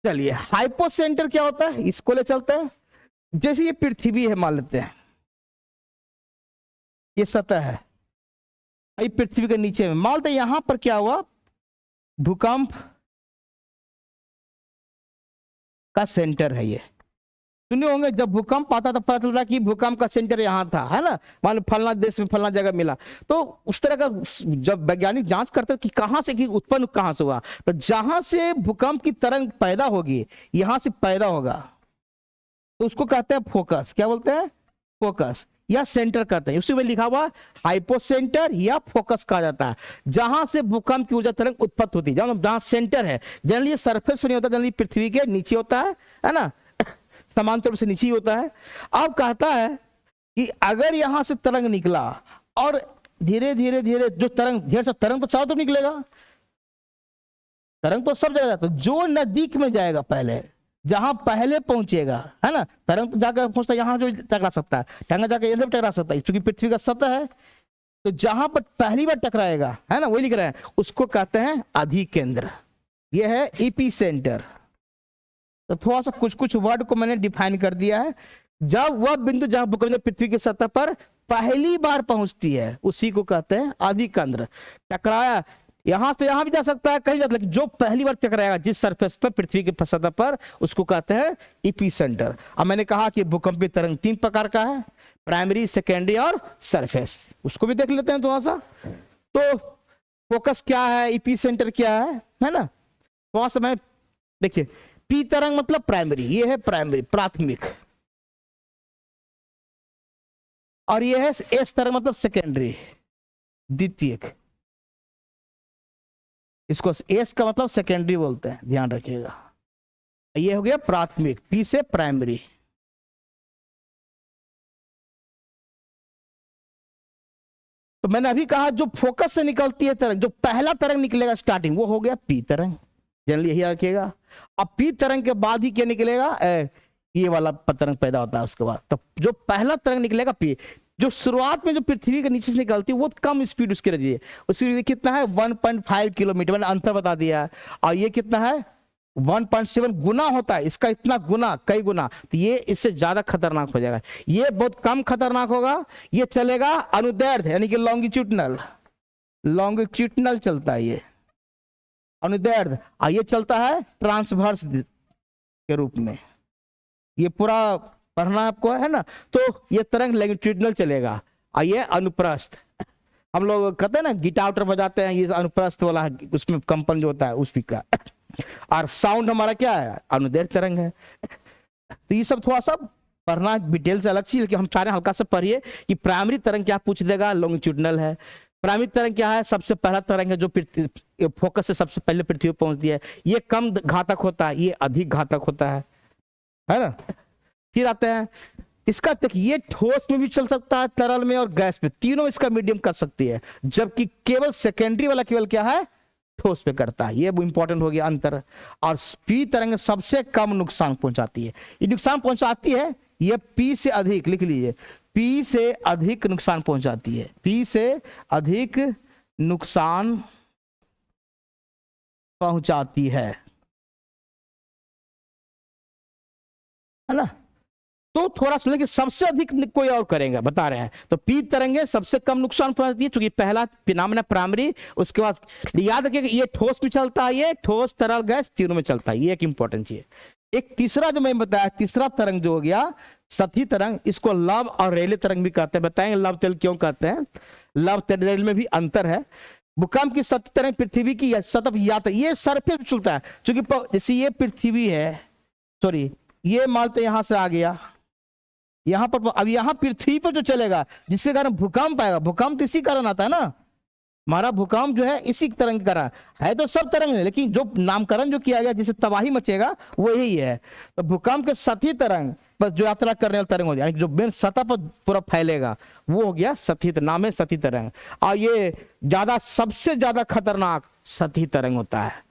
चलिए हाइपोसेंटर क्या होता है, इसको ले चलते हैं। जैसे ये पृथ्वी है मान लेते हैं, ये सतह है, ये पृथ्वी के नीचे में, मान लेते हैं यहां पर क्या हुआ, भूकंप का सेंटर है ये, सुने होंगे जब भूकंप आता था पता चलता कि भूकंप का सेंटर यहाँ था, है ना, मान लो फलना देश में फलना जगह मिला। तो उस तरह का जब वैज्ञानिक जांच करते कि कहां से, कि उत्पन्न कहां से हुआ, तो जहां से भूकंप की तरंग पैदा होगी यहां से पैदा होगा, तो उसको कहते हैं फोकस। क्या बोलते हैं, फोकस। या सेंटर कहते हैं। उसी में लिखा हुआ हाइपोसेंटर या फोकस कहा जाता है, जहां से भूकंप की ऊर्जा तरंग उत्पत्ति होती है। जहां सेंटर है, जनरली ये सरफेस पर नहीं होता, जनरली पृथ्वी के नीचे होता है ना, समांतर रूप से नीचे ही होता है। अब कहता है कि अगर यहां से तरंग निकला और धीरे धीरे धीरे जो तरंग, ढेर सा तरंग तो चारों तरफ निकलेगा, तरंग तो सब जगह जाता है, जो नजदीक में जाएगा पहले, जहां पहले पहुंचेगा, है ना, तरंग तो जाकर पहुंचता है यहां जो टकरा सकता है, टंगा जाकर इधर टकरा सकता है, क्योंकि पृथ्वी का सतह है। तो जहां पर पहली बार टकराएगा, है ना, वही लिख रहे हैं, उसको कहते हैं अधिकेंद्र। यह है ईपी सेंटर। तो थोड़ा सा कुछ कुछ वर्ड को मैंने डिफाइन कर दिया है। जब वह बिंदु जहां भूकंप पृथ्वी की सतह पर पहली बार पहुंचती है, उसी को कहते हैं अधिकेंद्र। टकराया, यहां से यहां भी जा सकता है, कहीं जा सकता है, लेकिन जो पहली बार टकराएगा जिस सरफेस पर, पृथ्वी की सतह पर, उसको कहते हैं एपिसेंटर। अब मैंने कहा कि भूकंपीय तरंग 3 प्रकार का है, प्राइमरी, सेकेंडरी और सरफेस। उसको भी देख लेते हैं थोड़ा सा। तो फोकस क्या है, एपिसेंटर क्या है ना, थोड़ा सा मैं देखिए। पी तरंग मतलब प्राइमरी, ये है प्राइमरी, प्राथमिक, और ये है एस तरंग मतलब सेकेंडरी, द्वितीयक। इसको एस का मतलब सेकेंडरी बोलते हैं, ध्यान रखिएगा। ये हो गया प्राथमिक, पी से प्राइमरी। तो मैंने अभी कहा जो फोकस से निकलती है तरंग, जो पहला तरंग निकलेगा स्टार्टिंग, वो हो गया पी तरंग, जनरली यही रखिएगा। अब पी तरंग के बाद ही क्या निकलेगा, ये वाला तरंग पैदा होता है उसके बाद। तो जो पहला तरंग निकलेगा पी, जो शुरुआत में जो पृथ्वी के नीचे से निकलती है वो कम स्पीड उसकी रहती है, उसकी स्पीड कितना है 1.5 किलोमीटर, मैंने अंतर बता दिया है। और ये कितना है 1.7 गुना होता है, इसका इतना गुना, कई गुना। तो ये इससे ज्यादा खतरनाक हो जाएगा, ये बहुत कम खतरनाक होगा। ये चलेगा अनुदैर्ध्य यानी कि लॉन्गिट्यूडनल, लॉन्गिट्यूडनल चलता है ये अनुदैर्ध्य, और ये चलता है ट्रांसवर्स के रूप में। ये पूरा पढ़ना आपको है ना। तो ये तरंग लॉन्गिट्यूडनल चलेगा, और ये अनुप्रस्थ, हम लोग कहते हैं ना गिटार उटर बजाते हैं, ये अनुप्रस्थ वाला, उसमें कंपन जो होता है उस का। और साउंड हमारा क्या है, अनुदैर्ध्य तरंग है। तो ये सब थोड़ा सा पढ़ना डिटेल से अलग चीज, लेकिन हम चाह रहे हैं हल्का सा पढ़िए कि प्राइमरी तरंग क्या पूछ देगा, लॉन्गिट्यूडनल है। प्राइमरी तरंग क्या है, सबसे पहला तरंग है जो फोकस से सबसे पहले पृथ्वी पर पहुंचती है। ये कम घातक होता है, ये अधिक घातक होता है ना। फिर आते हैं इसका, ये ठोस में भी चल सकता है, तरल में और गैस में, तीनों इसका मीडियम कर सकती है। जबकि केवल सेकेंडरी वाला केवल क्या है, ठोस पे करता है। ये इंपॉर्टेंट हो गया अंतर। और पी तरंग सबसे कम नुकसान पहुंचाती है, ये नुकसान पहुंचाती है, ये पी से अधिक, लिख लीजिए, पी से अधिक नुकसान पहुंचाती है, पी से अधिक नुकसान पहुंचाती है ना। तो थोड़ा सा, लेकिन सबसे अधिक कोई और करेंगे, बता रहे हैं। तो पी तरंगे सबसे कम नुकसान पहुंचाती है, क्योंकि पहला नाम है प्राइमरी। उसके बाद याद रखिएगा ये ठोस में चलता है, ये ठोस, तरल, गैस तीनों में चलता है, ये एक इंपॉर्टेंट चीज। एक तीसरा जो मैं बताया, तीसरा तरंग जो हो गया सतही तरंग, इसको लव और रेले तरंग भी कहते हैं। बताएंगे लव तेल क्यों कहते हैं, लव तेल में भी अंतर है। भूकंप की सतही तरंग पृथ्वी की सतह यात्रा, ये सरफेस में चलता है, क्योंकि जैसे ये पृथ्वी है, सॉरी ये मानते यहां से आ गया यहां पर, अब यहां पृथ्वी पर जो चलेगा, जिसके कारण भूकंप आएगा। भूकंप इसी कारण आता है ना, हमारा भूकंप जो है इसी तरंग का है। तो सब तरंग है, लेकिन जो नामकरण जो किया गया जिससे तबाही मचेगा वो यही है। तो भूकंप के सतही तरंग पर जो यात्रा करने वाला तरंग हो जाए, जो मेन सतह पर पूरा फैलेगा, वो हो गया सतही, नाम है सतही तरंग। और ये ज्यादा, सबसे ज्यादा खतरनाक सतही तरंग होता है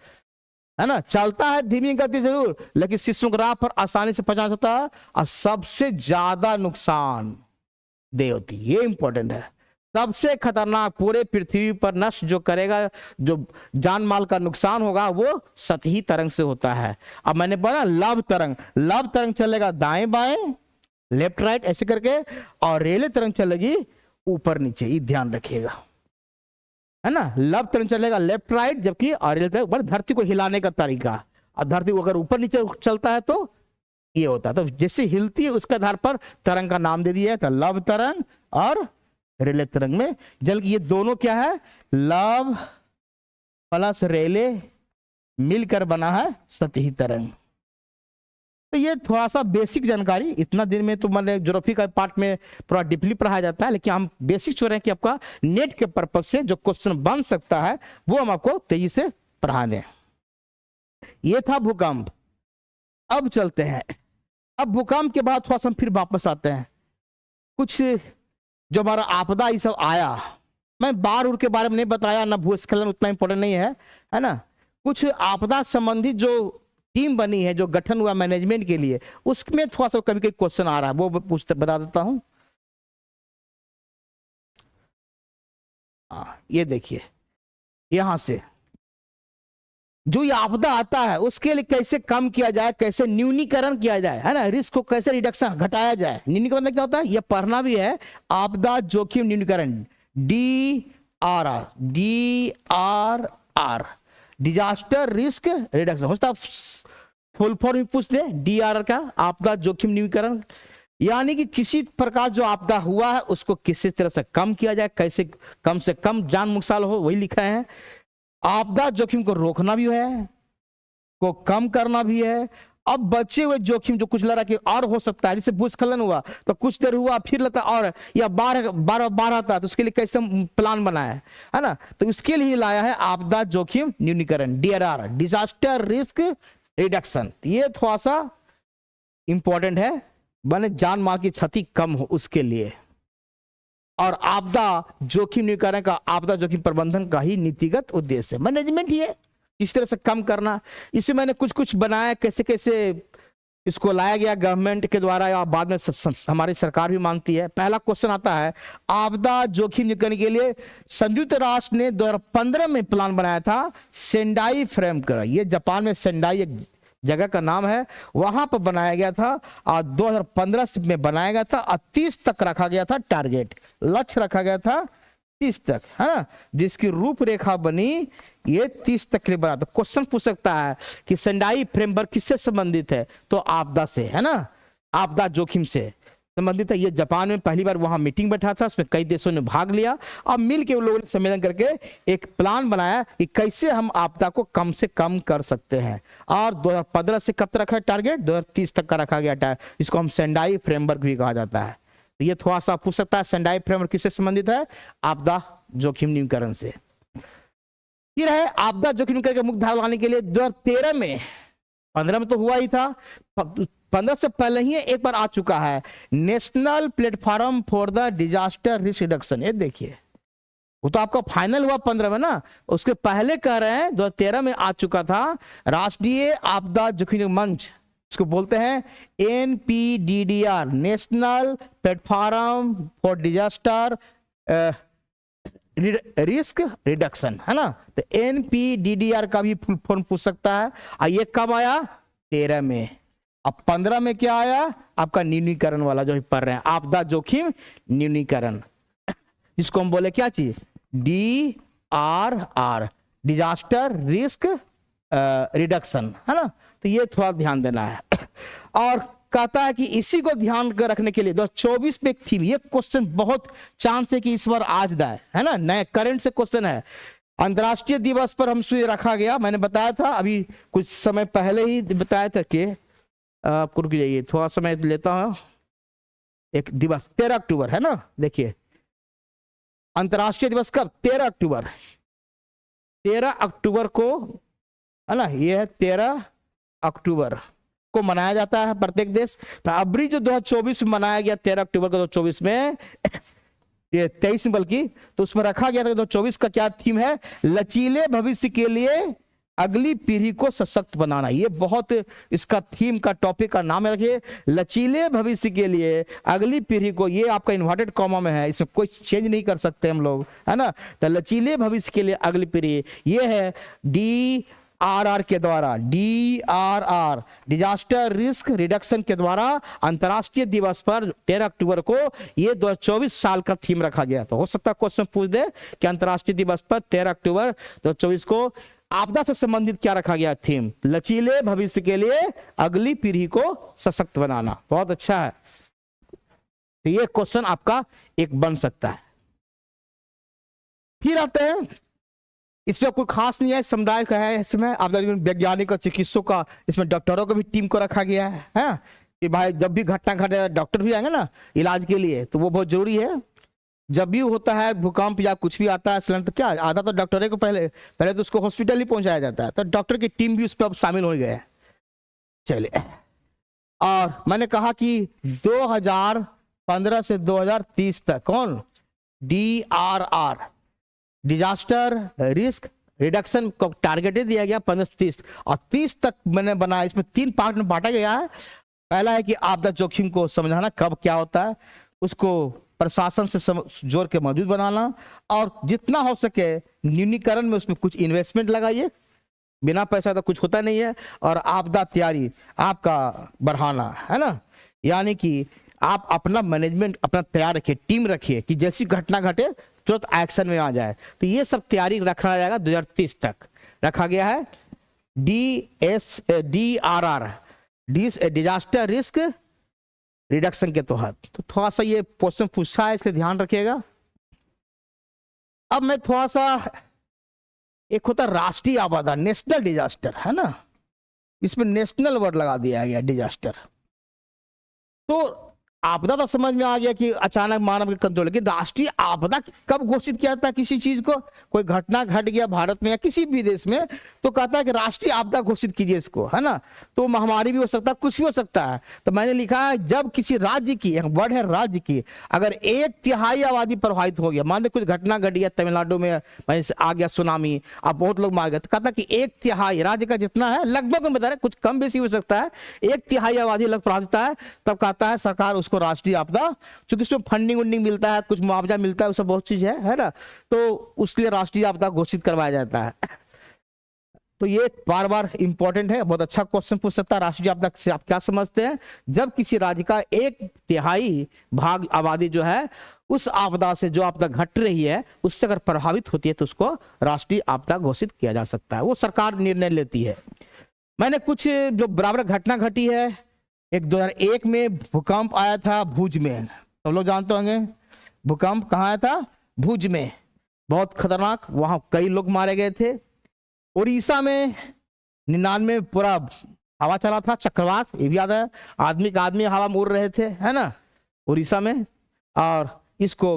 ना। चलता है धीमी गति जरूर, लेकिन सिस्मोग्राफ पर आसानी से पहुंचा सकता है, और सबसे ज्यादा नुकसान दे होती है। ये इंपॉर्टेंट है, सबसे खतरनाक, पूरे पृथ्वी पर नष्ट जो करेगा, जो जान माल का नुकसान होगा, वो सतही तरंग से होता है। अब मैंने बोला लव तरंग, लव तरंग चलेगा दाएं बाएं, लेफ्ट राइट ऐसे करके, और रेले तरंग चलेगी ऊपर नीचे, ये ध्यान रखिएगा, है ना। लव तरंग चलेगा लेफ्ट राइट, जबकि और रेले तरंग धरती को हिलाने का तरीका, और धरती को अगर ऊपर नीचे चलता है तो ये होता है। तो जैसे हिलती है उसके आधार पर तरंग का नाम दे दिया है। तो लव तरंग और रेले तरंग में, जबकि ये दोनों क्या है, लव प्लस रेले मिलकर बना है सतही तरंग। तो ये थोड़ा सा बेसिक जानकारी, इतना दिन में तो मतलब ज्योग्राफी का पार्ट में पूरा डीपली पढ़ाया जाता है, लेकिन हम बेसिक छोड़ रहे हैं कि आपका नेट के पर्पज से जो क्वेश्चन बन सकता है वो हम आपको तेजी से पढ़ा दें। ये था भूकंप। अब चलते हैं, अब भूकंप के बाद थोड़ा सा हम फिर वापस आते हैं, कुछ जो हमारा आपदा ये सब आया, मैं बाढ़ उड़ के बारे में नहीं बताया, ना भूस्खलन उतना इंपॉर्टेंट नहीं है ना। कुछ आपदा संबंधित जो टीम बनी है, जो गठन हुआ मैनेजमेंट के लिए, उसमें थोड़ा सा कभी कभी क्वेश्चन आ रहा है, वो पूछते बता देता हूं। ये देखिए, यहां से जो ये आपदा आता है उसके लिए कैसे कम किया जाए, कैसे न्यूनीकरण किया जाए, है ना, रिस्क को कैसे रिडक्शन घटाया जाए। न्यूनीकरण मतलब क्या होता है, ये पढ़ना भी है, आपदा जोखिम न्यूनीकरण, DRR, डिजास्टर रिस्क रिडक्शन। हो सकता फुल फॉर्म भी पूछ दे DRR का, आपदा जोखिम न्यूनीकरण, यानी कि किसी प्रकार जो आपदा हुआ है उसको किसी तरह से कम किया जाए, कैसे कम से कम जान नुकसान हो, वही लिखा है। आपदा जोखिम को रोकना भी है, को कम करना भी है। अब बचे हुए जोखिम जो कुछ लगा कि और हो सकता है, जैसे भूस्खलन हुआ तो कुछ देर हुआ फिर लगता और, या बाढ़ आता तो उसके लिए कैसे प्लान बनाया है ना, तो उसके लिए लाया है आपदा जोखिम न्यूनीकरण, DRR, डिजास्टर रिस्क रिडक्शन। ये थोड़ा सा इंपॉर्टेंट है, बने जान माल की क्षति कम हो उसके लिए। और आपदा जोखिम न्यूनीकरण का आपदा जोखिम प्रबंधन का ही नीतिगत उद्देश्य है, मैनेजमेंट ही है, इस तरह से कम करना। इसे मैंने कुछ कुछ बनाया, कैसे कैसे इसको लाया गया गवर्नमेंट के द्वारा, या बाद में हमारी सरकार भी मानती है। पहला क्वेश्चन आता है, आपदा जोखिम न्यूनीकरण के लिए संयुक्त राष्ट्र ने 2015 में प्लान बनाया था, सेंडाई फ्रेम कर, ये जापान में सेंडाई एक जगह का नाम है, वहां पर बनाया गया था, और 2015 में बनाया गया था, और 30 तक रखा गया था टारगेट, लक्ष्य रखा गया था 30 तक, है ना, जिसकी रूपरेखा बनी ये 30 तक के लिए बना। तो क्वेश्चन पूछ सकता है कि सेंडाई फ्रेमवर्क किससे संबंधित है, तो आपदा से, है ना, आपदा जोखिम से संबंधित है। ये जापान में पहली बार वहां मीटिंग बैठा था, उसमें कई देशों ने भाग लिया, और मिल के उन लोगों ने सम्मेलन करके एक प्लान बनाया कि कैसे हम आपदा को कम से कम कर सकते हैं। और 2015 से कब तक रखा है टारगेट, 2030 तक का रखा गया था, इसको हम सेंडाई फ्रेमवर्क भी कहा जाता है। तो ये थोड़ा सा पूछ सकता है, सेंडाई फ्रेमवर्क किससे संबंधित है, आपदा जोखिम न्यूनीकरण से। फिर है आपदा जोखिम न्यूनीकरण के मुख्य धारा लाने के लिए 2013 में, 15 में तो हुआ ही था, 15 से पहले ही एक बार आ चुका है, national platform for the disaster risk reduction. ये देखिए, वो तो आपका फाइनल हुआ 15 में ना, उसके पहले कह रहे हैं 2013 में आ चुका था, राष्ट्रीय आपदा जोखिम मंच, इसको बोलते हैं NPDDR, national platform for disaster risk reduction, है ना। तो NPDDR का भी फुल फॉर्म पूछ सकता है। और ये कब आया, 13 में। अब 15 में क्या आया, आपका न्यूनीकरण वाला जो पढ़ रहे हैं, आपदा जोखिम न्यूनीकरण, जिसको हम बोले क्या चीज, DRR, डिजास्टर रिस्क रिडक्शन, है ना। तो ये थोड़ा ध्यान देना है। और कहता है कि इसी को ध्यान कर रखने के लिए 2024 में एक थीम, ये क्वेश्चन बहुत चांस है कि इस बार आज दा है ना, नए करंट से क्वेश्चन है। अंतर्राष्ट्रीय दिवस पर हमसे रखा गया, मैंने बताया था अभी कुछ समय पहले ही बताया था कि आपको रुक जाइए, थोड़ा समय लेता हूं। एक दिवस 13 अक्टूबर है ना, देखिए अंतर्राष्ट्रीय दिवस कब, 13 अक्टूबर, 13 अक्टूबर को, है ना, ये है 13 अक्टूबर को मनाया जाता है प्रत्येक देश। तो अभी जो 2024 में मनाया गया 13 अक्टूबर को 2024 में, ये 23 में बल्कि, तो उसमें रखा गया था 2024 का क्या थीम है, लचीले भविष्य के लिए अगली पीढ़ी को सशक्त बनाना। ये बहुत इसका थीम का टॉपिक का नाम है, रखिए लचीले भविष्य के लिए अगली पीढ़ी को, ये आपका इन्वर्टेड कॉमा में है, इसमें कोई चेंज नहीं कर सकते हम लोग, है ना। तो लचीले भविष्य के लिए अगली पीढ़ी, ये है DRR के द्वारा, DRR डिजास्टर रिस्क रिडक्शन के द्वारा अंतर्राष्ट्रीय दिवस पर 13 अक्टूबर को ये 2024 साल का थीम रखा गया। तो हो सकता है क्वेश्चन पूछ दे कि अंतर्राष्ट्रीय दिवस पर 13 अक्टूबर 2024 को आपदा से संबंधित क्या रखा गया थीम, लचीले भविष्य के लिए अगली पीढ़ी को सशक्त बनाना। बहुत अच्छा है, तो ये क्वेश्चन आपका एक बन सकता है। फिर आते हैं इसमें कोई खास नहीं है, समुदाय का है, इसमें आपदा वैज्ञानिक और चिकित्सकों का, इसमें डॉक्टरों का भी टीम को रखा गया है कि भाई जब भी घटना घटे डॉक्टर भी आएंगे ना इलाज के लिए, तो वो बहुत जरूरी है। जब भी होता है भूकंप या कुछ भी आता है सिलेंडर, तो क्या आधा तो डॉक्टर को पहले पहले तो उसको हॉस्पिटल ही पहुंचाया जाता है, तो डॉक्टर की टीम भी उस पर अब शामिल हो गए। चलिए, और मैंने कहा कि 2015 से 2030 तक कौन DRR डिजास्टर रिस्क रिडक्शन को टारगेट दिया गया 15-30 और 30 तक मैंने बनाया। इसमें 3 पार्ट में बांटा गया है। पहला है कि आपदा जोखिम को समझाना, कब क्या होता है, उसको प्रशासन से जोड़ के मौजूद बनाना, और जितना हो सके न्यूनीकरण में उसमें कुछ इन्वेस्टमेंट लगाइए, बिना पैसा तो कुछ होता नहीं है, और आपदा तैयारी आपका बढ़ाना है ना, यानी कि आप अपना मैनेजमेंट अपना तैयार रखिए, टीम रखिए कि जैसी घटना घटे तुरंत एक्शन में आ जाए। तो ये सब तैयारी रखा जाएगा 2030 तक रखा गया है। DRR डिजास्टर रिस्क रिडक्शन के तहत। तो थोड़ा सा ये क्वेश्चन पूछा है, इसलिए ध्यान रखिएगा। अब मैं थोड़ा सा, एक होता राष्ट्रीय आपदा नेशनल डिजास्टर है ना, इसमें नेशनल वर्ड लगा दिया गया डिजास्टर। तो आपदा तो समझ में आ गया कि अचानक मानव के कंट्रोल, लेकिन राष्ट्रीय आपदा कब घोषित किया था किसी चीज को, कोई घटना घट गया भारत में या किसी भी देश में, तो कहता है कि राष्ट्रीय आपदा घोषित कीजिए इसको, है ना। तो महामारी भी हो सकता है, कुछ भी हो सकता है। तो मैंने लिखा है जब किसी राज्य की, वर्ड है राज्य की, अगर 1/3 आबादी प्रभावित हो गया, मान लो कुछ घटना घट गया तमिलनाडु में आ गया सुनामी, अब बहुत लोग मार गए, तो कहता है कि 1/3 राज्य का जितना है, लगभग में बता रहे कुछ कम बेसी हो सकता है, 1/3 आबादी लग प्रभावित है, तब कहता है सरकार उसको राष्ट्रीय आपदा, क्योंकि इसमें फंडिंग वंडिंग मिलता है, कुछ मुआवजा मिलता है, वो सब बहुत चीज है ना, तो उसके लिए राष्ट्रीय आपदा घोषित करवाया जाता है। तो ये बार बार इंपॉर्टेंट है, बहुत अच्छा क्वेश्चन पूछ सकता है। राष्ट्रीय आपदा से आप क्या समझते हैं? जब किसी राज्य का 1/3 भाग आबादी जो है उस आपदा से, जो आपदा घट रही है उससे अगर प्रभावित होती है, तो उसको राष्ट्रीय आपदा घोषित किया जा सकता है, वो सरकार निर्णय लेती है। मैंने कुछ जो बराबर घटना घटी है, एक 2001 में भूकंप आया था भुज में, सब लोग जानते होंगे भूकंप कहाँ आया था, भुज में, बहुत खतरनाक, वहां कई लोग मारे गए थे। उड़ीसा में 99 पूरा हवा चला था, चक्रवात, ये भी याद है, आदमी का आदमी हवा में उड़ रहे थे, है ना, उड़ीसा में, और इसको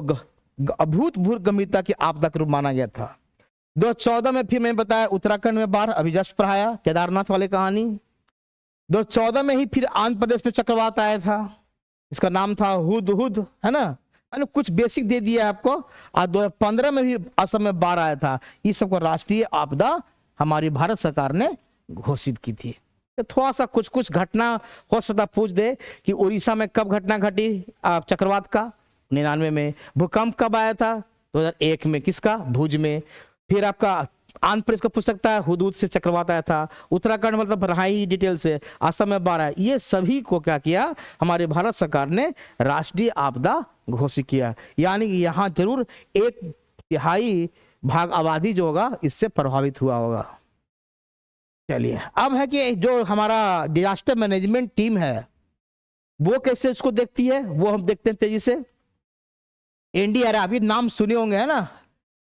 अभूतपूर्व गंभीरता की आपदा के रूप माना गया था। 2014 में फिर मैंने बताया उत्तराखंड में बाढ़, अभी जस्ट पढ़ाया केदारनाथ वाली कहानी। 2014 में ही फिर आंध्र प्रदेश में चक्रवात आया था, इसका नाम था हुदहुद, है ना, मैंने कुछ बेसिक दे दिया आपको। और 2015 में भी असम में बाढ़ आया था। इस सबको राष्ट्रीय आपदा हमारी भारत सरकार ने घोषित की थी। तो थोड़ा सा कुछ कुछ घटना हो सकता पूछ दे कि उड़ीसा में कब घटना घटी चक्रवात का, 99 में। भूकंप कब आया था, 2001 में, किसका, भुज में। फिर आपका आंध्र प्रदेश को पूछ सकता है, हुदहुद से चक्रवात आया था। उत्तराखंड मतलब रहाई डिटेल से, असम में बाढ़ आया। ये सभी को क्या किया, हमारे भारत सरकार ने राष्ट्रीय आपदा घोषित किया, यानी कि यहाँ जरूर 1/3 भाग आबादी जो होगा इससे प्रभावित हुआ होगा। चलिए, अब है कि जो हमारा डिजास्टर मैनेजमेंट टीम है वो कैसे इसको देखती है, वो हम देखते हैं तेजी से। एनडीआरएफ, अभी नाम सुने होंगे, है ना,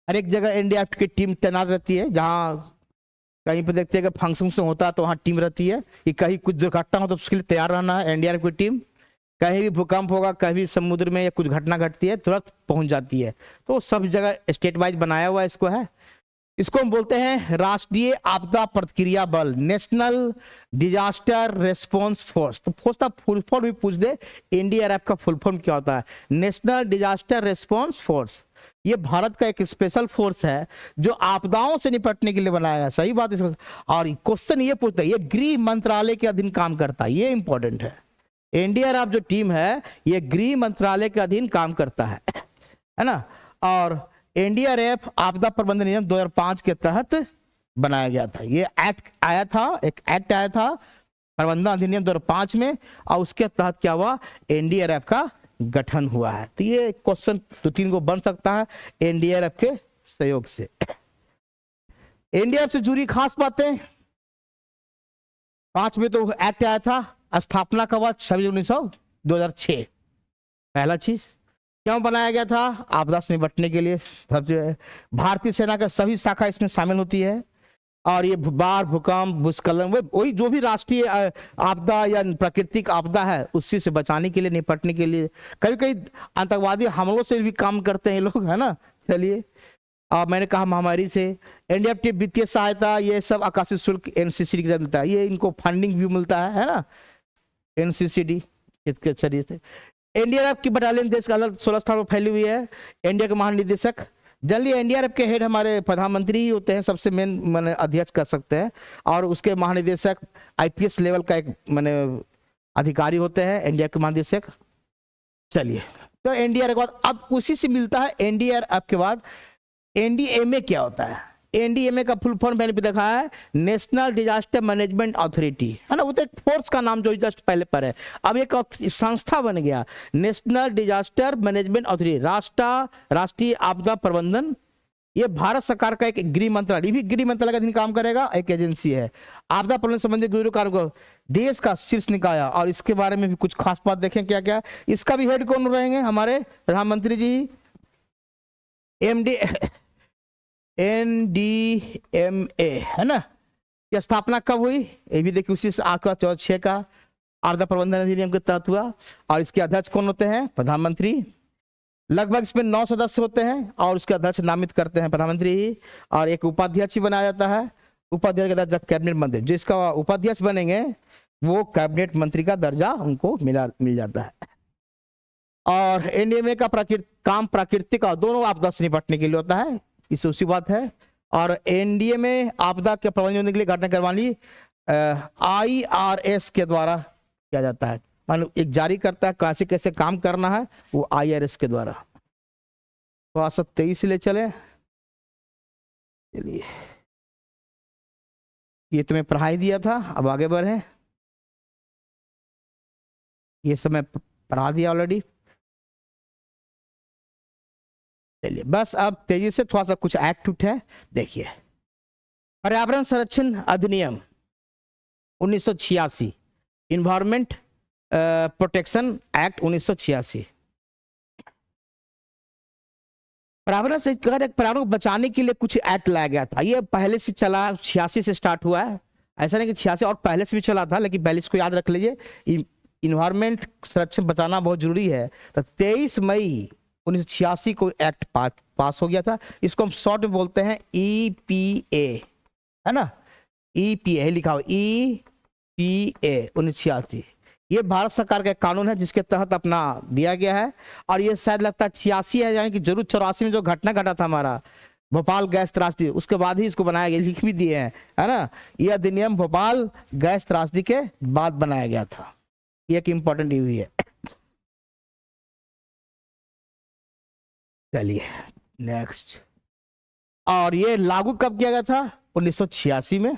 हर एक जगह एनडीआरएफ की टीम तैनात रहती है। जहाँ कहीं पर देखते हैं कि फंक्शन होता है तो वहाँ टीम रहती है कि कहीं कुछ दुर्घटना हो तो उसके लिए तैयार रहना है। एनडीआरएफ की टीम कहीं भी भूकंप होगा, कहीं भी समुद्र में या कुछ घटना घटती है, तुरंत पहुंच जाती है। तो सब जगह स्टेट वाइज बनाया हुआ इसको है। इसको हम बोलते हैं राष्ट्रीय आपदा प्रतिक्रिया बल, नेशनल डिजास्टर रेस्पॉन्स फोर्स। तो फोर्स का फुल फॉर्म भी पूछ दे, एनडीआरएफ का फुल फॉर्म क्या होता है, नेशनल डिजास्टर रेस्पॉन्स फोर्स। ये भारत का एक स्पेशल फोर्स है जो आपदाओं से निपटने के लिए बनाया है। सही बात है। और क्वेश्चन ये पूछता है, ये गृह मंत्रालय के अधीन काम करता है, ये इंपॉर्टेंट है। एनडीआरएफ जो टीम है ये गृह मंत्रालय के अधीन काम करता है ना। और एनडीआरएफ आपदा प्रबंधन नियम 2005 के तहत बनाया गया था। ये एक्ट आया था, एक एक्ट आया था प्रबंधन अधिनियम 2005 में, और उसके तहत क्या हुआ, एनडीआरएफ का गठन हुआ है। तो ये क्वेश्चन 2-3 को बन सकता है एनडीआरएफ के सहयोग से। एनडीआरएफ से जुड़ी खास बातें, 5 में तो एक्ट आया था, स्थापना का बाद 26/19 2006, पहला चीज। क्यों बनाया गया था? आपदा से निपटने के लिए। भारतीय सेना का सभी शाखा इसमें शामिल होती है, और ये बाढ़, भूकंप, भूस्खलन, वही जो भी राष्ट्रीय आपदा या प्राकृतिक आपदा है उसी से बचाने के लिए, निपटने के लिए, कई कई आतंकवादी हमलों से भी काम करते हैं ये लोग, है ना। चलिए, मैंने कहा महामारी से, एनडीएफटी वित्तीय सहायता, ये सब आकाशीय शुल्क एनसीसी की मिलता है, ये इनको फंडिंग भी मिलता है ना, एनसीसीडी के जरिए से। एनडीआरएफ की बटालियन देश का अलग 16 स्थानों पर फैली हुई है। एनडीए के महानिदेशक, जनरली एनडीआरएफ के हेड हमारे प्रधानमंत्री ही होते हैं, सबसे मेन मैंने अध्यक्ष कर सकते हैं, और उसके महानिदेशक आईपीएस लेवल का एक मैंने अधिकारी होते हैं, एनडीआरएफ के महानिदेशक। चलिए, तो एनडीआरएफ के बाद अब उसी से मिलता है एनडीआरएफ के बाद एनडीएमए क्या होता है। एनडीएमए का फुल फॉर्म मैंने भी देखा है, नेशनल डिजास्टर मैनेजमेंट अथॉरिटी, है ना। वो तो एक फोर्स का नाम जो जस्ट पहले पर है, अब एक संस्था बन गया, नेशनल डिजास्टर मैनेजमेंट अथॉरिटी, राष्ट्रीय आपदा प्रबंधन। ये भारत सरकार का एक गृह मंत्रालय, भी गृह मंत्रालय का अधीन काम करेगा, एक एजेंसी है। आपदा प्रबंधन संबंधी गुरु कार्य को देश का शीर्ष निकाय, और इसके बारे में भी कुछ खास बात देखें क्या क्या। इसका भी हेड कौन रहेंगे? हमारे प्रधानमंत्री जी। एनडीएमए, है ना, यह स्थापना कब हुई? ये भी देखिए, उसी 8/6 का आपदा प्रबंधन अधिनियम के तहत हुआ, और इसके अध्यक्ष कौन होते हैं? प्रधानमंत्री। लगभग इसमें 9 सदस्य होते हैं, और उसके अध्यक्ष नामित करते हैं प्रधानमंत्री ही, और एक उपाध्यक्ष ही बनाया जाता है। उपाध्यक्ष का दर्जा कैबिनेट मंत्री, जिसका उपाध्यक्ष बनेंगे वो कैबिनेट मंत्री का दर्जा उनको मिल जाता है। और एनडीएमए का काम प्राकृतिक और दोनों आपदा से निपटने के लिए होता है, इससे उसी बात है। और एनडीएमए आपदा के प्रबंधन के लिए घटना करवानी आईआरएस के द्वारा किया जाता है, मान एक जारी करता है कैसे कैसे काम करना है, वो आईआरएस के द्वारा। तो सब 23 ले चले। चलिए, ये तुम्हें पढ़ाई दिया था, अब आगे बढ़े। ये सब मैं पढ़ा दिया ऑलरेडी। चलिए, बस अब तेजी से थोड़ा सा कुछ एक्ट उठ है, देखिए। पर्यावरण संरक्षण अधिनियम 1986, इन्वायरमेंट प्रोटेक्शन एक्ट 1986। पर्यावरण से पर्यावरण को बचाने के लिए कुछ एक्ट लाया गया था। ये पहले से चला, 86 से स्टार्ट हुआ है, ऐसा नहीं कि 86 और पहले से भी चला था, लेकिन पहले इसको याद रख लीजिए, इन्वायरमेंट संरक्षण बचाना बहुत जरूरी है। तो 23 मई 1986 को एक्ट पास हो गया था। इसको हम शॉर्ट में बोलते हैं ईपीए, है ना, ईपीए लिखा हो, ईपीए 1986। ये भारत सरकार का कानून है जिसके तहत अपना दिया गया है, और ये शायद लगता है 86 है, यानी कि जरूर 84 में जो घटना घटा था हमारा भोपाल गैस त्रासदी, उसके बाद ही इसको बनाया गया, लिख भी दिए हैं, है ना। यह अधिनियम भोपाल गैस त्रासदी के बाद बनाया गया था, ये एक इंपॉर्टेंट भी है। चलिए नेक्स्ट, और ये लागू कब किया गया था? 1986 में,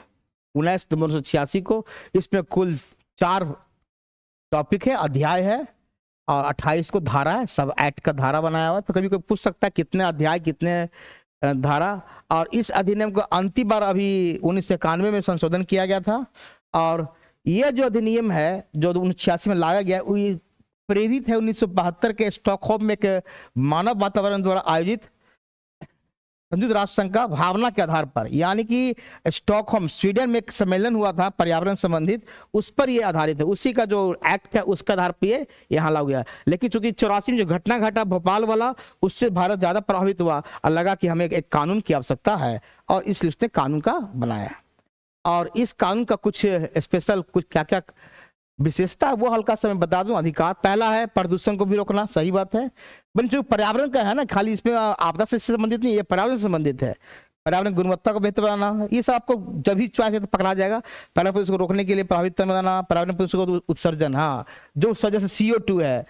19 नवंबर 1986 को। इसमें कुल 4 टॉपिक है, अध्याय है, और 28 को धारा है, सब एक्ट का धारा बनाया हुआ। तो कभी कोई पूछ सकता है कितने अध्याय कितने धारा। और इस अधिनियम को अंतिम बार अभी 1991 में संशोधन किया गया था। और यह जो अधिनियम है जो 1986 में लाया गया, प्रेरित है 1972 के स्टॉकहोम में एक मानव वातावरण द्वारा आयोजित संयुक्त राष्ट्र संघ का भावना के आधार पर, यानी कि स्टॉकहोम स्वीडन में एक सम्मेलन हुआ था पर्यावरण संबंधित, उस पर यह आधारित है। उसी का जो एक्ट है उसका आधार पर ये यहाँ लागू गया। लेकिन चूंकि 84 में जो घटना घटा भोपाल वाला, उससे भारत ज्यादा प्रभावित हुआ और लगा कि हमें एक कानून की आवश्यकता है, और इसलिए उसने कानून का बनाया। और इस कानून का कुछ स्पेशल, कुछ क्या क्या विशेषता वो हल्का सा मैं बता दूं। अधिकार पहला है प्रदूषण को भी रोकना, सही बात है, बन जो पर्यावरण का है ना, खाली इसमें आपदा से संबंधित नहीं, ये पर्यावरण से संबंधित है। पर्यावरण गुणवत्ता को बेहतर बनाना, ये सब आपको जब भी चॉइस है तो पकड़ा जाएगा। पर्यावरण प्रदूषण को रोकने के लिए प्रभावित बनाना, पर्यावरण प्रदूषण को उत्सर्जन, हाँ जो उत्सर्जन से CO2 है,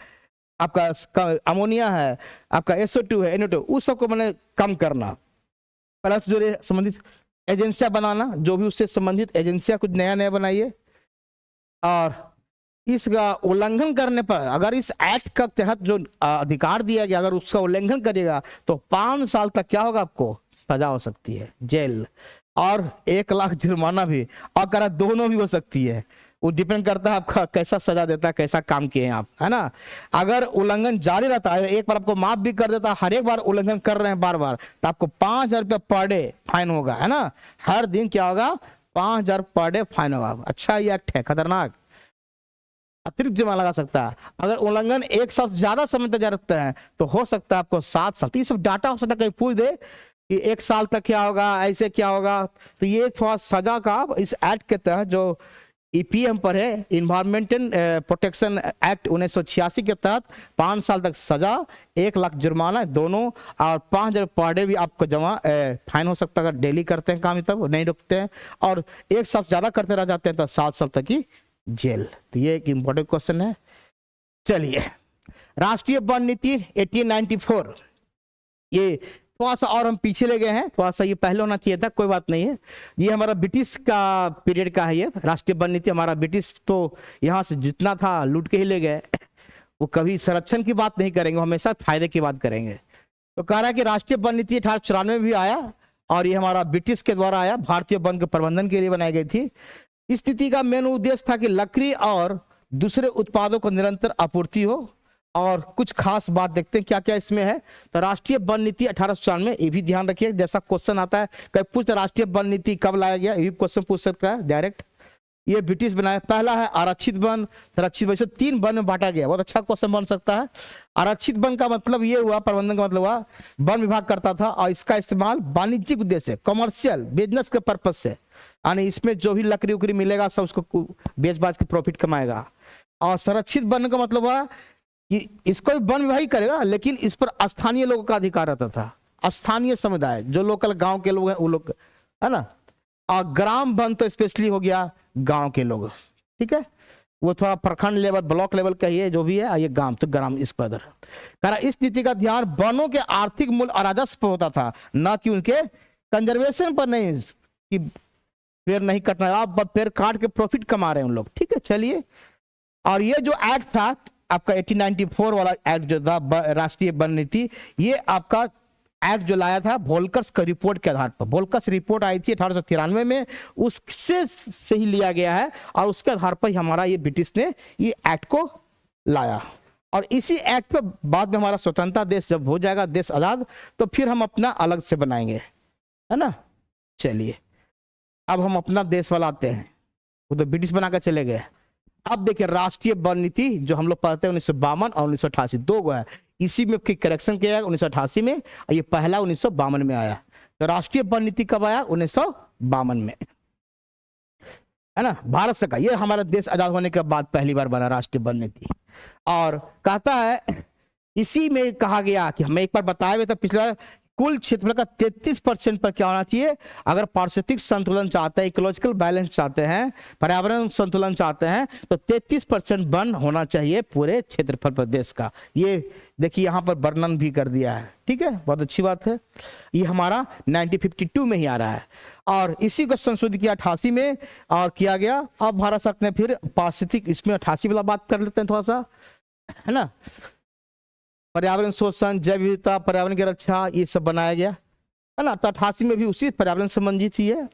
आपका अमोनिया है, आपका SO2 है, NO2, उस सबको मैंने कम करना। प्लस जो संबंधित एजेंसियां बनाना, जो भी उससे संबंधित एजेंसियां कुछ नया नया बनाइए। और इसका उल्लंघन करने पर, अगर इस एक्ट का तहत जो अधिकार दिया गया, अगर उसका उल्लंघन करेगा तो 5 साल तक क्या होगा, आपको सजा हो सकती है, जेल, और 1 लाख जुर्माना भी, और करा दोनों भी हो सकती है। वो डिपेंड करता है आपका कैसा सजा देता है, कैसा काम किए हैं आप, है ना। अगर उल्लंघन जारी रहता है, एक बार आपको माफ भी कर देता है, हर एक बार उल्लंघन कर रहे हैं बार बार, तो आपको 5,000 रुपया पर डे फाइन होगा, है ना। हर दिन क्या होगा, 5,000 पर डे फाइन होगा। अच्छा ये एक्ट है, खतरनाक, अतिरिक्त जुर्माना लगा सकता है। अगर उल्लंघन एक साल ज्यादा समय तक जारी रखते हैं तो हो सकता है आपको 7 साल, ये सब डाटा हो सकता है कहीं पूछ दे कि 1 साल तक क्या होगा, ऐसे क्या होगा। तो ये थोड़ा सजा का इस एक्ट के तहत जो ईपीएम पर है, इन्वायरमेंटल प्रोटेक्शन एक्ट 1986 के तहत 5 साल तक सजा, 1 लाख जुर्माना दोनों, और 5,000 पर डे भी आपको जमा फाइन हो सकता है अगर डेली करते हैं काम, तब नहीं रुकते हैं, और 1 साल से ज्यादा करते रह जाते हैं तो 7 साल तक की जेल। तो ये एक इंपॉर्टेंट क्वेश्चन है। चलिए, राष्ट्रीय वन नीति 1894, ये थोड़ा सा और हम पीछे ले गए हैं, थोड़ा सा ये पहले होना चाहिए था, कोई बात नहीं है। ये हमारा ब्रिटिश का पीरियड का है, ये राष्ट्रीय वन नीति हमारा। ब्रिटिश तो यहाँ से जितना था लूट के ही ले गए, वो कभी संरक्षण की बात नहीं करेंगे, हमेशा फायदे की बात करेंगे। तो कह रहा है कि राष्ट्रीय वन नीति 1894 में भी आया, और ये हमारा ब्रिटिश के द्वारा आया, भारतीय वन के प्रबंधन के लिए बनाई गई थी। इस नीति का मेन उद्देश्य था कि लकड़ी और दूसरे उत्पादों को निरंतर आपूर्ति हो, और कुछ खास बात देखते हैं क्या क्या इसमें है। तो राष्ट्रीय वन नीति 1894 में, ये भी ध्यान रखिए, जैसा क्वेश्चन आता है कहीं पूछते राष्ट्रीय वन नीति कब लाया गया, ये भी क्वेश्चन पूछ सकता है डायरेक्ट। ये ब्रिटिश बनाया। पहला है आरक्षित वन, संरक्षित वन, 3 वन में बांटा गया, बहुत अच्छा क्वेश्चन बन सकता है। आरक्षित वन का मतलब ये हुआ, प्रबंधन का मतलब हुआ वन विभाग करता था, और इसका इस्तेमाल वाणिज्यिक उद्देश्य, कमर्शियल बिजनेस के पर्पज से, यानी इसमें जो भी लकड़ी उकड़ी मिलेगा सब उसको बेच बाज के प्रॉफिट कमाएगा। और संरक्षित वन का मतलब हुआ कि इसको वन विभाग ही करेगा, लेकिन इस पर स्थानीय लोगों का अधिकार रहता था, स्थानीय समुदाय जो लोकल गांव के लोग हैं वो लोग, है ना। और ग्राम वन तो स्पेशली हो गया गांव के लोग, ठीक है, वो थोड़ा प्रखंड लेवल, ब्लॉक लेवल का ही है जो भी है, ये गांव तो ग्राम इस पर। इस नीति का ध्यान वनों के आर्थिक मूल्य और राजस्व पर होता था, ना कि उनके कंजर्वेशन पर नहीं, कि पेड़ नहीं कटना, आप पेड़ काट के प्रॉफिट कमा रहे हैं उन लोग, ठीक है। चलिए, और ये जो एक्ट था आपका 1894 वाला एक्ट जो था राष्ट्रीय वन नीति, ये आपका एक्ट जो लाया था वोल्कर्स का रिपोर्ट के आधार पर। वोल्कर्स रिपोर्ट आई थी 1893 में, उससे से ही लिया गया है, और उसके आधार पर हमारा ये ब्रिटिश ने ये एक्ट को लाया। और इसी एक्ट पर बाद में हमारा स्वतंत्रता देश जब हो जाएगा, देश आजाद, तो फिर हम अपना अलग से बनाएंगे, है ना। चलिए, अब हम अपना देश वाला आते हैं, वो तो ब्रिटिश बनाकर चले गए। अब देखिए, राष्ट्रीय वन नीति जो हम लोग पढ़ते हैं 1952 और 1988, 2 गो है, इसी में करेक्शन किया गया 1988 में, और ये पहला 1952 में आया। तो राष्ट्रीय वन नीति कब आया, 1952 में, है ना, भारत सरकार। ये हमारा देश आजाद होने के बाद पहली बार बना राष्ट्रीय वन नीति। और कहता है, इसी में कहा गया कि हमें एक बार बताया हुआ था पिछला, कुल क्षेत्रफल का 33% पर क्या होना चाहिए, अगर पारिस्थितिक संतुलन चाहते हैं, इकोलॉजिकल बैलेंस चाहते हैं, पर्यावरण संतुलन चाहते हैं, तो 33% वन होना चाहिए पूरे क्षेत्रफल पर देश का। ये देखिए यहाँ पर वर्णन भी कर दिया है, ठीक है, बहुत अच्छी बात है। ये हमारा 1952 में ही आ रहा है, और इसी को संशोधित किया 88 में और किया गया। अब भारत सरकार ने फिर पारिस्थितिक, इसमें 88 वाला बात कर लेते हैं थोड़ा सा, है ना। पर्यावरण शोषण, जैव विविधता, पर्यावरण की रक्षा, ये सब बनाया गया, है ना। तो 88 में भी उसी पर्यावरण संबंधित ही है।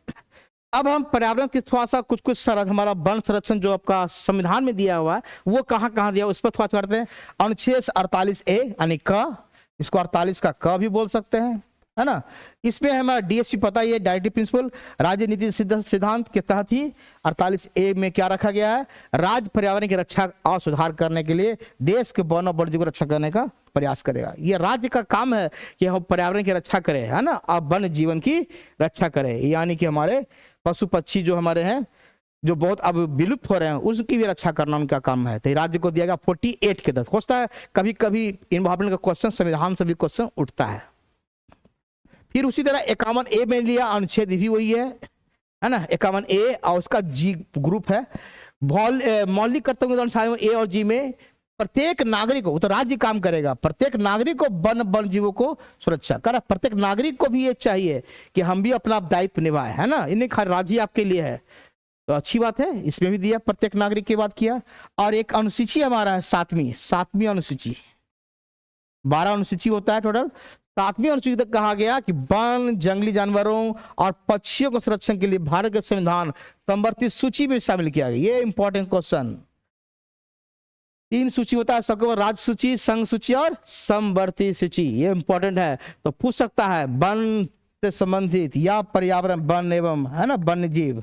अब हम पर्यावरण के थोड़ा सा कुछ हमारा वन संरक्षण जो आपका संविधान में दिया हुआ है, वो कहाँ कहाँ दिया, उस पर थोड़ा करते हैं। अनुच्छेद 48A यानी क, इसको 48 का क भी बोल सकते हैं, है ना। इसमें हमारा डीएसपी पता ही है, डायरेक्टिव प्रिंसिपल, राज्य नीति सिद्धांत के तहत ही 48A में क्या रखा गया है, राज्य पर्यावरण की रक्षा और सुधार करने के लिए देश के वन और वन्यजीव को रक्षा करने का प्रयास करेगा। ये राज्य का काम है कि हम पर्यावरण की रक्षा करें, है ना, और वन्य जीवन की रक्षा करें, यानी कि हमारे पशु पक्षी जो हमारे हैं, जो बहुत अब विलुप्त हो रहे हैं, उसकी भी रक्षा करना उनका काम है। तो राज्य को दिया गया 48 के तहत। होता है कभी कभी इन्वायरमेंट का क्वेश्चन संविधान से भी क्वेश्चन उठता है। फिर उसी तरह 51A में लिया, अनुच्छेद भी वही है ना, 51A, और उसका G ग्रुप है। मौलिक कर्तव्यों A और G में प्रत्येक नागरिक को, तो राज्य काम करेगा, प्रत्येक नागरिक को वन जीवों को सुरक्षा कर, प्रत्येक नागरिक को भी ये चाहिए कि हम भी अपना दायित्व निभाए, है ना, इन्हें राज्य आपके लिए है, तो अच्छी बात है। इसमें भी दिया, प्रत्येक नागरिक की बात किया। और एक अनुसूची हमारा है 7वीं अनुसूची, 12 अनुसूची होता है टोटल, 7वीं अनुसूची तक कहा गया कि वन, जंगली जानवरों और पक्षियों के संरक्षण के लिए भारत के संविधान संवर्धित सूची में शामिल किया गया। ये इंपॉर्टेंट क्वेश्चन। 3 सूची होता है सबके, राज्य सूची, संघ सूची और संवर्धित सूची। ये इंपॉर्टेंट है, तो पूछ सकता है वन से संबंधित या पर्यावरण, वन एवं, है ना, वन्य जीव,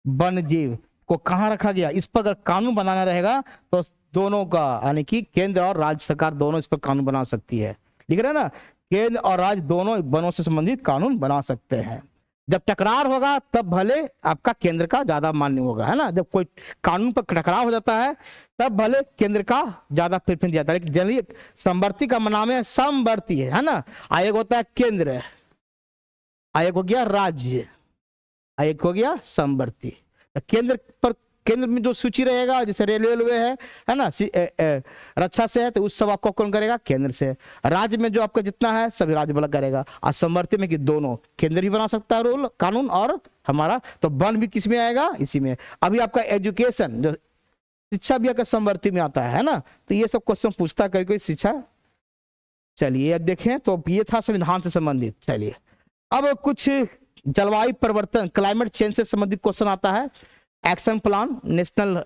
वन्य जीव को कहाँ रखा गया। इस पर अगर कानून बनाना रहेगा तो दोनों का, यानी कि केंद्र और राज्य सरकार दोनों इस पर कानून बना सकती है। लिख रहे हैं ना, केंद्र और राज्य दोनों वनों से संबंधित कानून बना सकते हैं। जब टकरार होगा तब भले आपका केंद्र का ज्यादा मान्य होगा, है ना। जब कोई कानून पर टकराव हो जाता है तब भले केंद्र का ज्यादा प्रेफरेंस दिया जाता है। लेकिन जनरली संवर्ती का नाम है समवर्ती, है ना। आयोग होता है केंद्र, आयोग हो गया राज्य, आयोग हो गया समवर्ती। केंद्र पर, केंद्र में जो सूची रहेगा, जैसे रेलवे है ना, रक्षा से है तो उस सब आपको कौन करेगा, केंद्र से। राज्य में जो आपका जितना है सभी राज्य वाला करेगा। और समवर्ती में कि दोनों, केंद्र भी बना सकता है रूल कानून और हमारा, तो वन भी किस में आएगा, इसी में। अभी आपका एजुकेशन जो शिक्षा भी आपका समवर्ती में आता है ना, तो ये सब क्वेश्चन पूछता है कोई शिक्षा। चलिए अब देखें, तो ये था संविधान से संबंधित। चलिए अब कुछ जलवायु परिवर्तन, क्लाइमेट चेंज से संबंधित क्वेश्चन आता है। एक्शन प्लान, नेशनल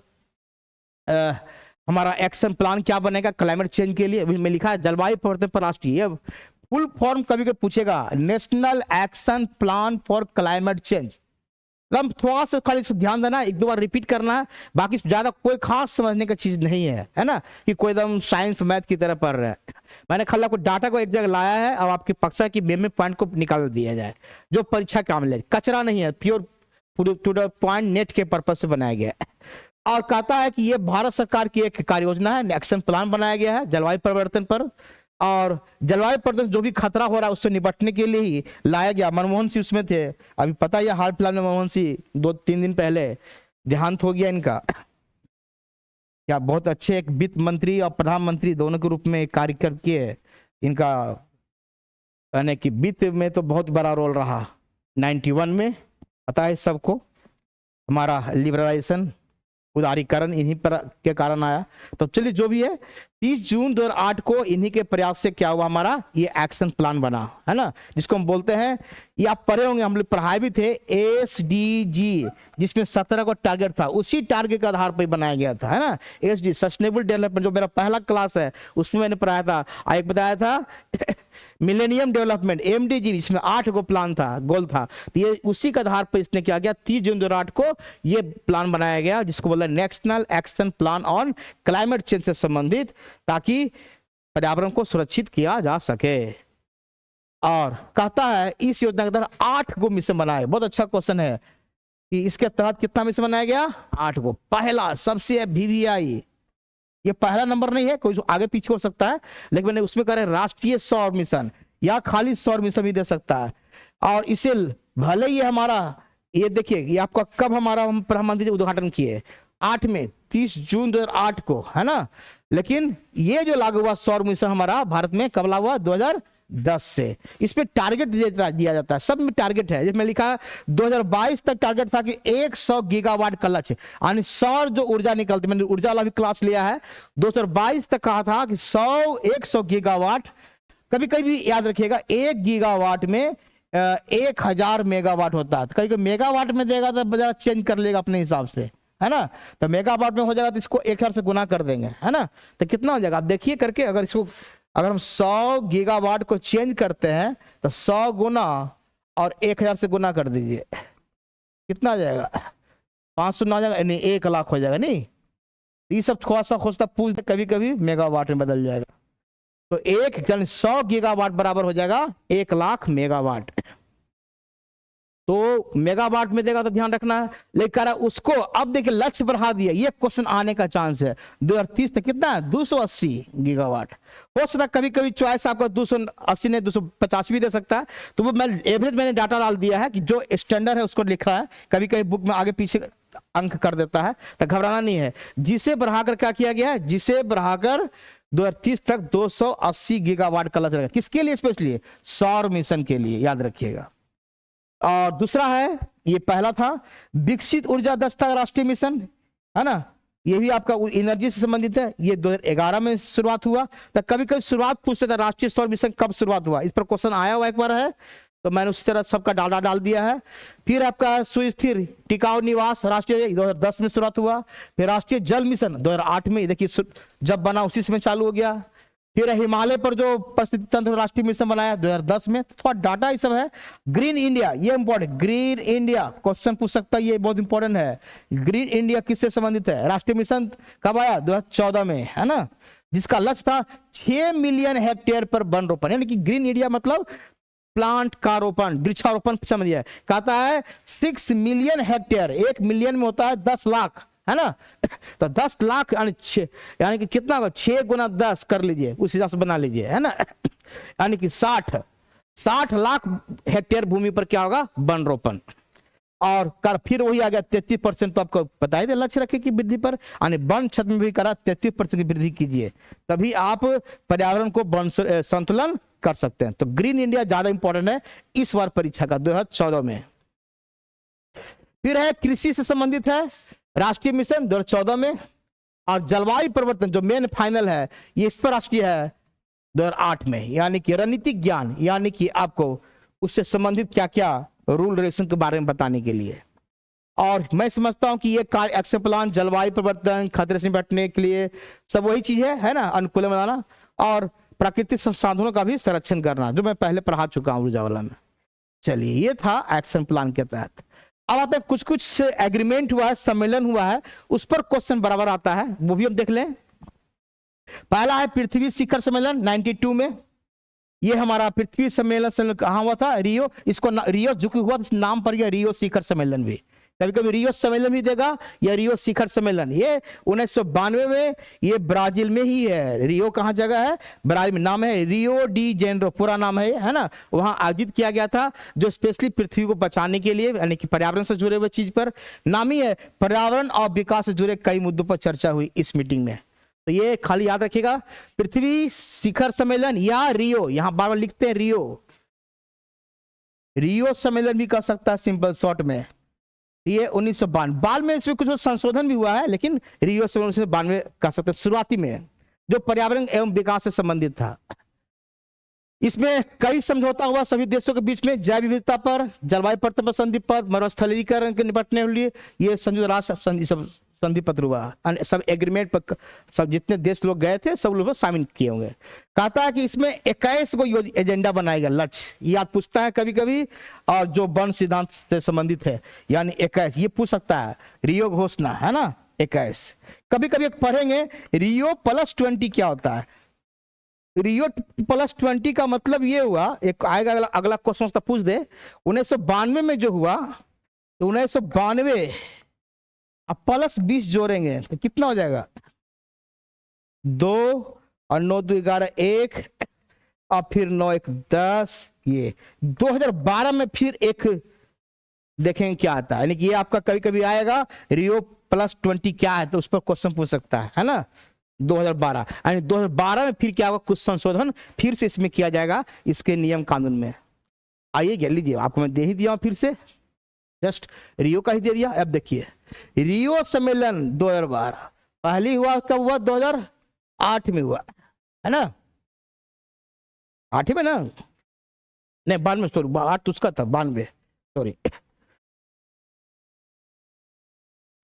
हमारा एक्शन प्लान क्या बनेगा क्लाइमेट चेंज के लिए, में लिखा है जलवायु परिवर्तन पर राष्ट्रीय, फुल फॉर्म कभी कभी पूछेगा, national action plan for climate change. मतलब थोड़ा सा खाली ध्यान देना, 1-2 बार रिपीट करना है, बाकी ज्यादा कोई खास समझने का चीज नहीं है ना, कि कोई एकदम साइंस मैथ की तरह पढ़ रहे हैं। मैंने खाली आपको डाटा को एक जगह लाया है, अब आपकी पक्षा की में पॉइंट को निकाल दिया जाए, जो परीक्षा काम ले, कचरा नहीं है, pure to the point, net के पर्पज से बनाया गया है। और कहता है कि ये भारत सरकार की एक कार्य योजना है, एक्शन प्लान बनाया गया है जलवायु परिवर्तन पर। और जलवायु परिवर्तन जो भी खतरा हो रहा है उससे निपटने के लिए ही लाया गया। मनमोहन सिंह उसमें थे, अभी पता है हाल फिलहाल में मनमोहन सिंह 2-3 दिन पहले देहांत हो गया इनका। क्या बहुत अच्छे एक वित्त मंत्री और प्रधानमंत्री दोनों के रूप में कार्य किए इनका, यानी कि वित्त में तो बहुत बड़ा रोल रहा। 91 में पता है सबको, हमारा लिबरलाइजेशन, उदारीकरण इन्हीं पर के कारण आया। तो चलिए जो भी है, 30 जून 2008 को इन्हीं के प्रयास से क्या हुआ, हमारा ये एक्शन प्लान बना, है ना, जिसको हम बोलते हैं, ये आप पढ़े होंगे, हम लोग पढ़ाए भी थे, SDG, जिसमें 17 का टारगेट था, उसी टारगेट के आधार पर बनाया गया था, है ना। SDG सस्टेनेबल डेवलपमेंट, जो मेरा पहला क्लास है उसमें मैंने पढ़ाया था, एक बताया था मिलेनियम डेवलपमेंट, MDG, इसमें 8 गो प्लान था, गोल था। तो ये उसी के आधार पर इसने क्या किया, 30 जून 2008 को ये प्लान बनाया गया, जिसको बोला national action plan on climate change से संबंधित, ताकि पर्यावरण को सुरक्षित किया जा सके। और कहता है इस योजना के तहत 8 गो मिशन बनाए। बहुत अच्छा क्वेश्चन है कि इसके तहत कितना मिशन बनाया गया, 8 गो। पहला सबसे VVI, ये पहला नंबर नहीं है, कोई आगे पीछे हो सकता है, लेकिन मैंने उसमें कह रहे राष्ट्रीय सौर मिशन, या खाली सौर मिशन भी दे सकता है। और इसे भले ही हमारा, ये देखिए ये आपका कब हमारा हम प्रधानमंत्री उद्घाटन किए, 8 में 30 जून 2008 को, है ना। लेकिन ये जो लागू हुआ सौर मिशन हमारा भारत में कब लागू हुआ, 2010 से। इस पे टारगेट दिया जाता है, सब में टारगेट है, जिसमें लिखा है 2022 तक टारगेट था कि 100 गीगावाट का लक्ष्य, यानी सौर जो ऊर्जा निकलती, मैंने ऊर्जा वाला भी क्लास लिया है, 2022 तक कहा था कि 100 गीगावाट। कभी कभी याद रखिएगा 1 गीगावाट में 1000 मेगावाट होता है, कभी कभी मेगावाट में देगा तो जरा चेंज कर लेगा अपने हिसाब से, है ना। तो मेगावाट में हो जाएगा तो इसको 1000 से गुना कर देंगे, है ना। तो कितना हो जाएगा आप देखिए करके, अगर इसको, अगर हम 100 गीगावाट को चेंज करते हैं तो 100 गुना और 1000 से गुना कर दीजिए, कितना आ जाएगा, 500 ना आ जाएगा, नहीं 1 लाख हो जाएगा। नहीं, ये सब थोड़ा सा खोजता पूछते, कभी कभी मेगावाट में बदल जाएगा। तो 100 गीगावाट बराबर हो जाएगा 1 लाख मेगावाट। तो मेगावाट में देगा तो ध्यान रखना है, लेकिन उसको अब देखिए लक्ष्य बढ़ा दिया, ये क्वेश्चन आने का चांस है। 2030 तक कितना है, 280 गीगावाट। हो सकता है कभी कभी चॉइस आपका 280 ने 250 भी दे सकता है, तो वो मैं एवरेज मैंने डाटा डाल दिया है कि जो स्टैंडर्ड है उसको लिख रहा है, कभी कभी बुक में आगे पीछे अंक कर देता है, तो घबराना नहीं है। जिसे बढ़ाकर क्या किया गया है, जिसे बढ़ाकर 2030 तक 280 गीगावाट का लक्ष्य रहेगा। किसके लिए, स्पेशली सौर मिशन के लिए, याद रखिएगा। और दूसरा है, ये पहला था विकसित ऊर्जा दक्षता राष्ट्रीय मिशन, है ना, ये भी आपका एनर्जी से संबंधित है। ये 2011 में शुरुआत हुआ। तो कभी कभी शुरुआत पूछते थे राष्ट्रीय सौर मिशन कब शुरुआत हुआ, इस पर क्वेश्चन आया हुआ एक बार है, तो मैंने उसी तरह सबका डाटा डाल दिया है। फिर आपका सुस्थिर टिकाऊ निवास राष्ट्रीय 2010 में शुरुआत हुआ। फिर राष्ट्रीय जल मिशन 2008 में, देखिए जब बना उसी समय चालू हो गया। फिर हिमालय पर जो परिस्थिति तंत्र राष्ट्रीय मिशन बनाया 2010 में। थोड़ा डाटा ये सब है। ग्रीन इंडिया, ये इंपॉर्टेंट, ग्रीन इंडिया क्वेश्चन पूछ सकता है, ये बहुत इंपॉर्टेंट है। ग्रीन इंडिया किससे संबंधित है? राष्ट्रीय मिशन कब आया? 2014 में, है ना, जिसका लक्ष्य था 6 मिलियन हेक्टेयर पर वन रोपण, यानी कि ग्रीन इंडिया मतलब प्लांट का रोपण, वृक्षारोपण समझिए। कहता है 6 मिलियन हेक्टेयर, 1 मिलियन में होता है 10 लाख, है ना, तो 10 लाख यानी कि कितना होगा? 6 गुना 10 कर लीजिए, उस हिसाब से बना लीजिए, है ना, यानी कि 60 लाख हेक्टेयर भूमि पर क्या होगा? वन रोपण। और कर फिर वही आ गया 33%, तो आपको बताइए थे लक्ष्य रखे कि वृद्धि पर, यानी वन क्षेत्र में भी करा 33% की वृद्धि कीजिए, तभी आप पर्यावरण को वन संतुलन कर सकते हैं। तो ग्रीन इंडिया ज्यादा इंपॉर्टेंट है इस बार परीक्षा का 2014 में। फिर है कृषि से संबंधित है राष्ट्रीय मिशन 2014 में। और जलवायु परिवर्तन जो मेन फाइनल है, ये इस पर राष्ट्रीय है 2008 में, यानी कि रणनीतिक ज्ञान, यानी कि आपको उससे संबंधित क्या क्या रूल रेगुलेशन के बारे में बताने के लिए। और मैं समझता हूं कि ये कार्य एक्शन प्लान, जलवायु परिवर्तन, खतरे से निपटने के लिए सब वही चीज है ना, अनुकूलन बनाना और प्राकृतिक संसाधनों का भी संरक्षण करना, जो मैं पहले पढ़ा चुका हूं ऊर्जावाला में। चलिए, ये था एक्शन प्लान के तहत। अब आते हैं कुछ एग्रीमेंट हुआ है, सम्मेलन हुआ है, उस पर क्वेश्चन बराबर आता है, वो भी हम देख लें। पहला है पृथ्वी शिखर सम्मेलन 92 में। ये हमारा पृथ्वी सम्मेलन कहाँ हुआ था? रियो। इसको रियो झुकी हुआ, इस नाम पर यह रियो शिखर सम्मेलन भी, कभी कभी रियो सम्मेलन भी देगा या रियो शिखर सम्मेलन। ये 1992 में ये ब्राजील में ही है। रियो कहाँ जगह है? ब्राजील में। नाम है रियो डी जेनेरो, पूरा नाम है ना। वहां आयोजित किया गया था, जो स्पेशली पृथ्वी को बचाने के लिए, यानी कि पर्यावरण से जुड़े हुए चीज पर नाम ही है। पर्यावरण और विकास से जुड़े कई मुद्दों पर चर्चा हुई इस मीटिंग में। तो ये खाली याद रखिएगा, पृथ्वी शिखर सम्मेलन या रियो, यहां बार बार लिखते हैं रियो। रियो सम्मेलन भी कर सकता है सिंपल शॉर्ट में। ये 1992 बाद में इसमें कुछ संशोधन भी हुआ है, लेकिन रियो सम्मेलन 1992 कर सकते हैं शुरुआती में, जो पर्यावरण एवं विकास से संबंधित था। इसमें कई समझौता हुआ सभी देशों के बीच में, जैव विविधता पर, जलवायु परिवर्तन पर संधि पर, मरुस्थलीकरण के निपटने के लिए ये संयुक्त राष्ट्र संधि पत्र हुआ। सब एग्रीमेंट पर सब जितने देश लोग गए थे सब लोग शामिल किए होंगे। कहता है कि इसमें 21 को एजेंडा बनाएगा, लक्ष्य, याद पूछता है कभी कभी। और जो वन सिद्धांत से संबंधित है, यानी 21 ये पूछ सकता है। रियो घोषणा है ना 21। कभी कभी पढ़ेंगे रियो +20 क्या होता है। रियो +20 का मतलब ये हुआ, एक आएगा अगला क्वेश्चन पूछ दे। 1992 में जो हुआ, तो 1992 अब +20 जोड़ेंगे तो कितना हो जाएगा? 2 और 9 2 11 1 और फिर 9 1 10। ये 2012 में फिर एक देखेंगे क्या आता है, यानी कि ये आपका कभी कभी आएगा रियो +20 क्या है, तो उस पर क्वेश्चन पूछ सकता है ना। 2012 यानी 2012 में फिर क्या होगा? कुछ संशोधन फिर से इसमें किया जाएगा, इसके नियम कानून में। आइए कह लीजिए, आपको मैं दे ही दिया फिर से, जस्ट रियो का ही दे दिया। अब देखिए रियो सम्मेलन 2012 पहली हुआ कब हुआ? 2008 में हुआ, है ना, 8 में ना, नहीं 92 सॉरी, 8 उसका था, 92 सॉरी,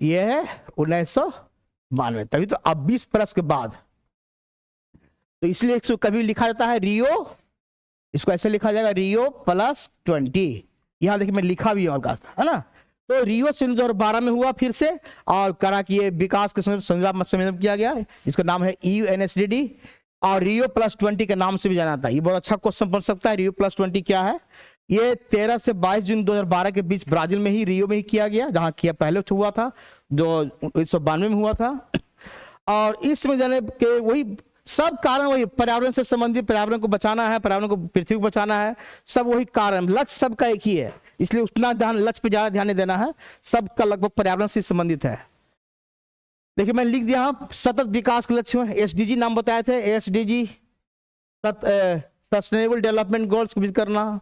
ये है 1992, तभी तो अब 20 बरस के बाद। तो इसलिए इसको कभी लिखा जाता है रियो, इसको ऐसे लिखा जाएगा रियो +20। यहां देखिए मैं लिखा भी हूं, है ना। तो रियो 2012 में हुआ फिर से, और करा कि ये विकास के सम्मेलन किया गया, इसका नाम है UNSDD, और रियो +20 के नाम से भी जाना था। ये बहुत अच्छा क्वेश्चन बन सकता है, रियो +20 क्या है। ये 13 से 22 जून 2012 के बीच ब्राजील में ही, रियो में ही किया गया, जहां किया पहले हुआ था, जो 1992 में हुआ था। और इसमें जाने के वही सब कारण, वही पर्यावरण से संबंधित, पर्यावरण को बचाना है, पर्यावरण को, पृथ्वी को बचाना है, सब वही कारण, लक्ष्य सबका एक ही है, इसलिए उतना ध्यान लक्ष्य पे ज्यादा ध्यान नहीं देना है, सबका लगभग पर्यावरण से संबंधित है। देखिए मैं लिख दिया सतत विकास के लक्ष्य में SDG नाम बताए थे। SDG सस्टेनेबल डेवलपमेंट गोल्स को विजिट करना,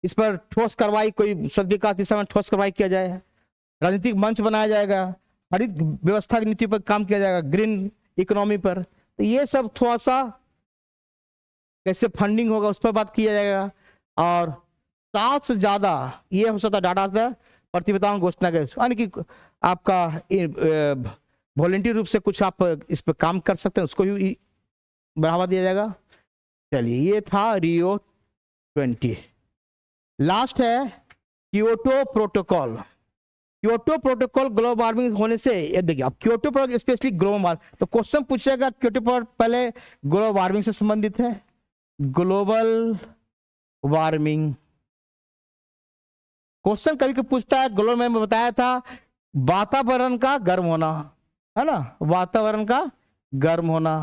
इस पर ठोस कार्रवाई, कोई सतत विकास दिशा में ठोस कार्रवाई किया जाए, राजनीतिक मंच बनाया जाएगा, हरित व्यवस्था की नीति पर काम किया जाएगा, ग्रीन इकोनॉमी पर। तो ये सब थोड़ा सा कैसे फंडिंग होगा उस पर बात किया जाएगा। और 7 से ज्यादा ये हो सकता डाटा से प्रतियोगिताओं घोषणा के, यानी कि आपका वॉलंटियर रूप से कुछ आप इस पर काम कर सकते हैं, उसको भी बढ़ावा दिया जाएगा। चलिए, ये था रियो 20। लास्ट है Kyoto protocol. Kyoto protocol global warming होने से, ये देखिए अब Kyoto protocol specially global warming, तो क्वेश्चन पूछेगा क्योटो प्रोटोकॉल पहले ग्लोबल वार्मिंग से संबंधित है। ग्लोबल वार्मिंग क्वेश्चन कभी कभी पूछता है, ग्लोबल में बताया था वातावरण का गर्म होना, है ना, वातावरण का गर्म होना,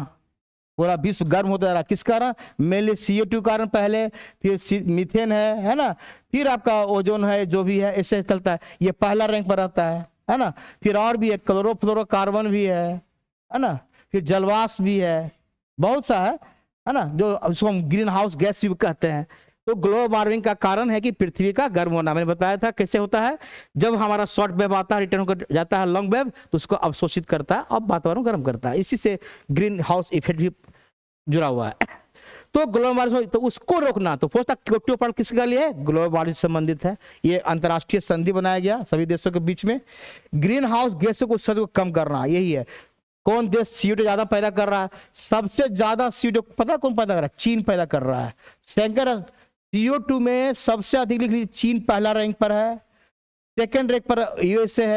पूरा विश्व गर्म होता जा रहा, किस कारण? मेनली CO2 कारण पहले, फिर मीथेन है ना, फिर आपका ओजोन है, जो भी है ऐसे चलता है, ये पहला रैंक पर रहता है ना। फिर और भी है, क्लोरोफ्लोरोकार्बन भी है ना, फिर जलवाष्प भी है, बहुत सा है ना, जो उसको हम ग्रीन हाउस गैस भी कहते हैं। तो ग्लोबल वार्मिंग का कारण है कि पृथ्वी का गर्म होना। मैंने बताया था कैसे होता है, जब हमारा शॉर्ट वेव आता है, रिटर्न होकर जाता है लॉन्ग वेव, तो उसको अवशोषित करता है और वातावरण गर्म करता है। इसी से ग्रीन हाउस इफेक्ट भी जुड़ा हुआ है। तो ग्लोबल वार्मिंग, तो उसको रोकना, तो पोस्ट क्योटो प्रोटोकॉल किसके लिए? ग्लोबल वार्मिंग से संबंधित है। ये अंतर्राष्ट्रीय संधि बनाया गया सभी देशों के बीच में। ग्रीन हाउस गैसों को कम करना, यही है। कौन देश CO2 ज्यादा पैदा कर रहा है? सबसे ज्यादा CO2 पता कौन पैदा कर रहा है? चीन पैदा कर रहा है। सेकंड, CO2 में सबसे अधिक लिख लीजिए, चीन पहला रैंक पर है, सेकंड रैंक पर USA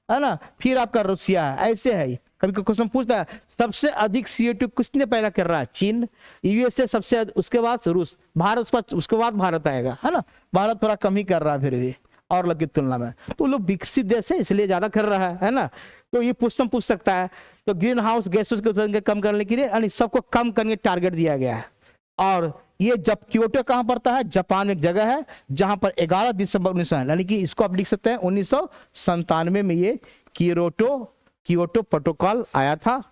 है ना, फिर आपका रूसिया है, ऐसे है। कभी क्वेश्चन पूछता है सबसे अधिक CO2 किसने पैदा कर रहा है? चीन, USA सबसे, उसके बाद रूस, भारत, उसके बाद भारत आएगा, है ना। भारत थोड़ा कम ही कर रहा है फिर भी और लोग की तुलना में, तो लोग विकसित देश है इसलिए ज्यादा कर रहा है ना। तो ये क्वेश्चन पूछ सकता है। तो ग्रीन हाउस गैसेस के उत्सर्जन कम करने के लिए, यानी सबको कम करने टारगेट दिया गया है। और ये जब क्योटो कहां पड़ता है? जापान में एक जगह है जहां पर 11 दिसंबर 1900, यानी कि इसको आप लिख सकते हैं 1997 में ये क्योटो प्रोटोकॉल आया था,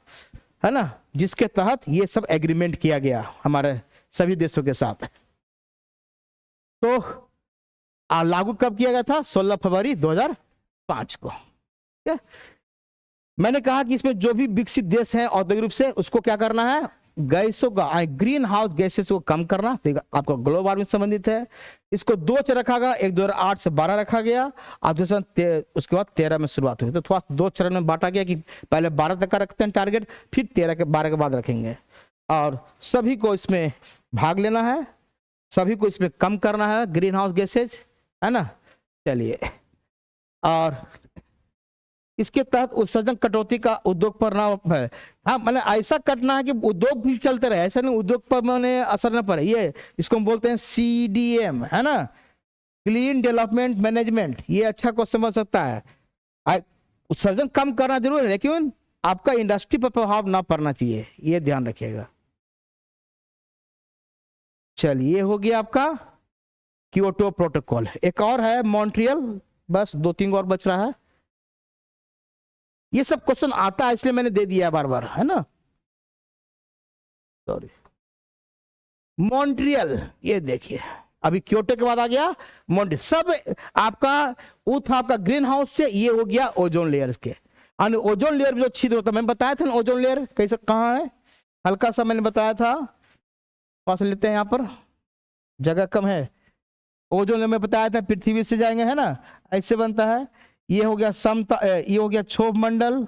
है ना, जिसके तहत ये सब एग्रीमेंट किया गया हमारे सभी देशों के साथ। तो लागू कब किया गया था? 16 फरवरी 2005 को। मैंने कहा कि इसमें जो भी विकसित देश हैं औद्योगिक रूप से, उसको क्या करना है? गैसों का, ग्रीन हाउस गैसेस को कम करना। तो आपका ग्लोबल वार्मिंग संबंधित है। इसको 2 रखा गया, एक 2008 से 12 रखा गया और दूसरा उसके बाद 13 में शुरुआत हुई। तो थोड़ा 2 चरण में बांटा गया कि पहले 12 तक का रखते हैं टारगेट, फिर 12 के बाद रखेंगे। और सभी को इसमें भाग लेना है, सभी को इसमें कम करना है ग्रीन हाउस गैसेज, है ना। चलिए, और इसके तहत उत्सर्जन कटौती का उद्योग पर ना है। हाँ, मैंने ऐसा कटना है कि उद्योग भी चलते रहे, ऐसा नहीं उद्योग पर मैंने असर न पड़े। ये इसको हम बोलते हैं CDM, है ना, क्लीन डेवलपमेंट मैनेजमेंट। ये अच्छा क्वेश्चन बन सकता है। उत्सर्जन कम करना जरूर है, लेकिन आपका इंडस्ट्री पर प्रभाव ना पड़ना चाहिए, ये ध्यान रखिएगा। चलिए, हो गया आपका क्योटो प्रोटोकॉल। एक और है मॉन्ट्रियल, बस 2-3 और बच रहा है। ये सब क्वेश्चन आता है इसलिए मैंने दे दिया बार बार, है ना। सॉरी, मॉन्ट्रियल, ये देखिए अभी क्योटो के बाद आ गया मॉन्ट्रियल। सब आपका वो था आपका ग्रीन हाउस से, ये हो गया ओजोन लेयर के। ओजोन लेयर जो छिद्र होता है, मैंने बताया था ना ओजोन लेयर कैसे कहाँ है, हल्का सा मैंने बताया था। पास लेते हैं, यहाँ पर जगह कम है। ओजोन लेयर में बताया था पृथ्वी से जाएंगे, है ना, ऐसे बनता है। ये हो गया ये हो गया क्षोभ मंडल,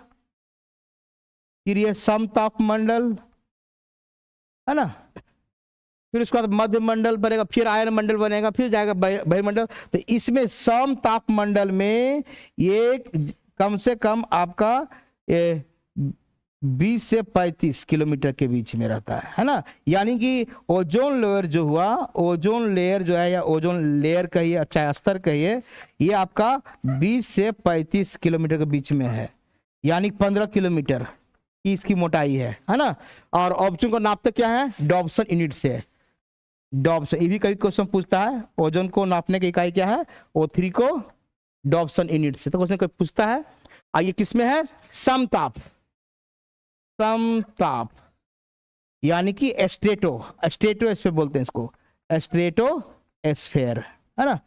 फिर ये समताप मंडल, है ना, फिर उसके बाद मध्य मंडल बनेगा, फिर आयन मंडल बनेगा, फिर जाएगा बहिर्मंडल। तो इसमें समताप मंडल में ये कम से कम आपका 20 से 35 किलोमीटर के बीच में रहता है ना। यानी कि ओजोन लेयर जो हुआ, ओजोन लेयर जो है, या ओजोन लेयर कहिए चाहे स्तर कहिए, ये आपका 20 से 35 किलोमीटर के बीच में है, यानी 15 किलोमीटर की इसकी मोटाई है ना। और ऑब्जेक्ट को नापते क्या है? डॉब्सन यूनिट से। डॉब्सन, ये भी कई क्वेश्चन पूछता है, ओजोन को नापने की इकाई क्या है? O3 को डॉब्सन यूनिट से। तो क्वेश्चन कोई पूछता है। आइए, किसमें है? समताप, समताप यानी कि स्ट्रेटो इस पे बोलते हैं इसको, स्ट्रेटो स्फेयर, है ना।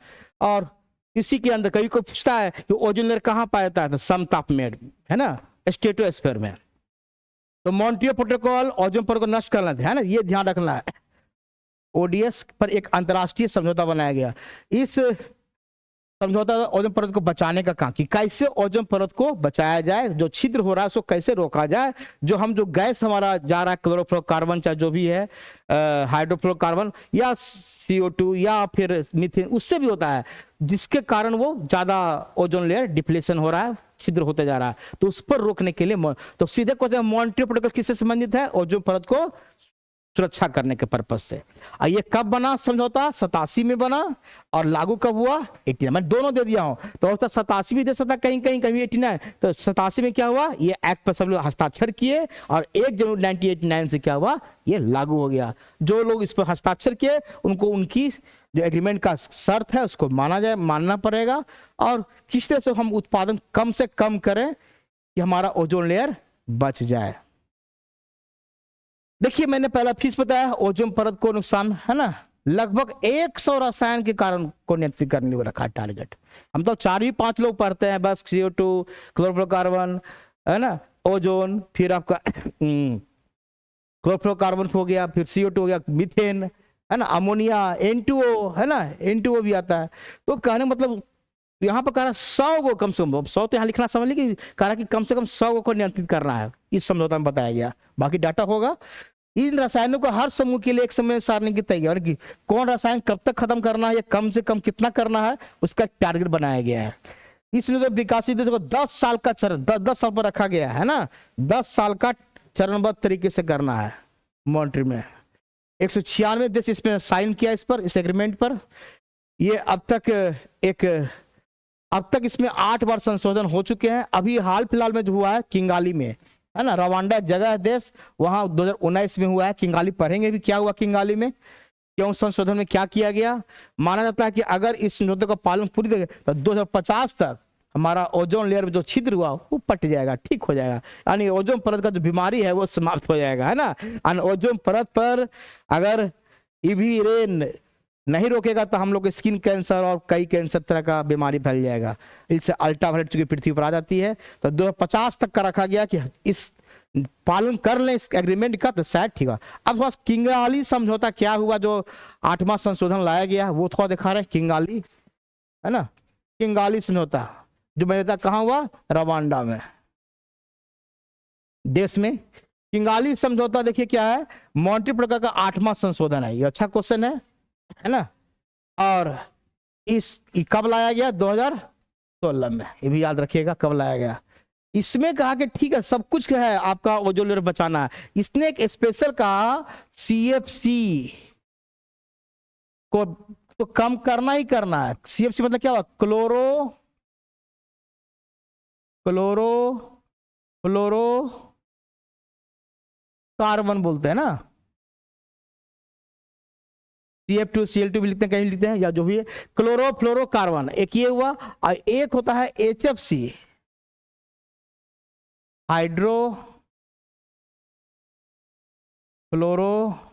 और इसी के अंदर कभी कोई पूछता है कि ओजोन लेयर कहाँ पाया जाता है, तो समताप में, है ना, स्ट्रेटोस्फीयर में। तो मॉन्ट्रियल प्रोटोकॉल ओजोन परत को नष्ट करना है ना, ये ध्यान रखना है। ओडीएस पर एक अंतर्राष्ट्रीय समझौता बनाया गया। इस समझौता ओजोन परत को बचाने का काम, कि कैसे ओजोन परत को बचाया जाए, जो छिद्र हो रहा है उसको कैसे रोका जाए, जो गैस हमारा जा रहा है क्लोरोफ्लोरोकार्बन, चाहे जो भी है हाइड्रोफ्लोरोकार्बन या CO2 या फिर मीथेन, उससे भी होता है, जिसके कारण वो ज्यादा ओजोन लेयर डिप्लेशन हो रहा है, छिद्र होते जा रहा है। तो उस पर रोकने के लिए तो सीधे क्वेश्चन, मॉन्ट्रियल प्रोटोकॉल किससे संबंधित है? ओजोन परत को सुरक्षा करने के पर्पज से। ये कब बना समझौता? 87 में बना। और लागू कब हुआ? 89। मैं दोनों दे दिया हूं, तो 87 भी दे सकता, कहीं कहीं कहीं 89। तो 87 में क्या हुआ? ये एक्ट पर सब लोग हस्ताक्षर किए, और 1 जनवरी 1989 से क्या हुआ? ये लागू हो गया। जो लोग इस पर हस्ताक्षर किए उनको उनकी जो एग्रीमेंट का शर्त है उसको मानना पड़ेगा, और किस तरह से हम उत्पादन कम से कम करें कि हमारा ओजोन लेयर बच जाए। देखिए, मैंने पहला फीस बताया, ओजोन परत को नुकसान है ना, लगभग 100 रसायन के कारण को नियंत्रित करने को रखा टारगेट। हम तो 4-5 लोग पढ़ते हैं बस, CO2, क्लोरोफ्लोरोकार्बन, है ना, ओजोन, फिर आपका क्लोरोफ्लोरोकार्बन हो गया, फिर CO2 हो गया, मीथेन, है ना, अमोनिया, N2O, है ना, N2O भी आता है। तो कहने मतलब यहाँ पर कह रहा 100 को कम से कम, 100 तो यहाँ लिखना समझ लीजिए, कह रहा कि कम से कम 100 को नियंत्रित करना है, इस समझौता में बताया गया। बाकी डाटा होगा। इन रसायनों को हर समूह के लिए एक समय सारणी की तैयार की, कौन रसायन कब तक खत्म करना है या कम से कम कितना करना है, उसका टारगेट बनाया गया है। इसलिए तो विकासित देशों को 10 साल का चरण, 10 साल पर रखा गया है ना, 10 साल का चरणबद्ध तरीके से करना है। मॉन्ट्रियल में 196 देश इसमें साइन किया, इस एग्रीमेंट पर। ये अब तक इसमें 8 बार संशोधन हो चुके हैं। अभी हाल फिलहाल में जो हुआ है किंगाली में, है ना, रवांडा जगह है देश, वहां 2019 में हुआ है किंगाली। पढ़ेंगे भी क्या हुआ किंगाली में, क्यों संशोधन में क्या किया गया। माना जाता है कि अगर इस समझौते का पालन पूरी तरह तो 2050 तक हमारा ओजोन लेयर में जो छिद्र हुआ वो पट जाएगा, ठीक हो जाएगा, यानी ओजोन परत का जो बीमारी है वो समाप्त हो जाएगा, है ना। ओजोन परत पर अगर ईवी रे नहीं रोकेगा तो हम लोग को स्किन कैंसर और कई कैंसर तरह का बीमारी फैल जाएगा। इससे अल्ट्रावायलेट चूंकि पृथ्वी पर आ जाती है, तो 2050 तक का रखा गया कि इस पालन कर लें इस एग्रीमेंट का, तो शायद ठीक है। अब बस किंगाली समझौता क्या हुआ, जो 8वां संशोधन लाया गया वो थोड़ा दिखा रहे हैं। किंगाली, है ना, किंगाली समझौता जो मैंने कहा हुआ, रवांडा में देश में। किंगाली समझौता देखिए क्या है, मॉन्ट्रियल प्रोटोकॉल का 8वां संशोधन है। ये अच्छा क्वेश्चन है ना। और कब लाया गया? 2016 में। ये भी याद रखिएगा कब लाया गया। इसमें कहा कि ठीक है, सब कुछ है आपका ओजोन लेयर बचाना है। इसने एक स्पेशल कहा CFC को तो कम करना ही करना है। CFC मतलब क्या हुआ? क्लोरोफ्लोरोकार्बन बोलते हैं ना, CF2 Cl2 भी लिखते हैं, कहीं लिखते हैं, या जो भी है, क्लोरोफ्लोरोकार्बन एक ये हुआ। और एक होता है HFC, हाइड्रो फ्लोरोकार्बन।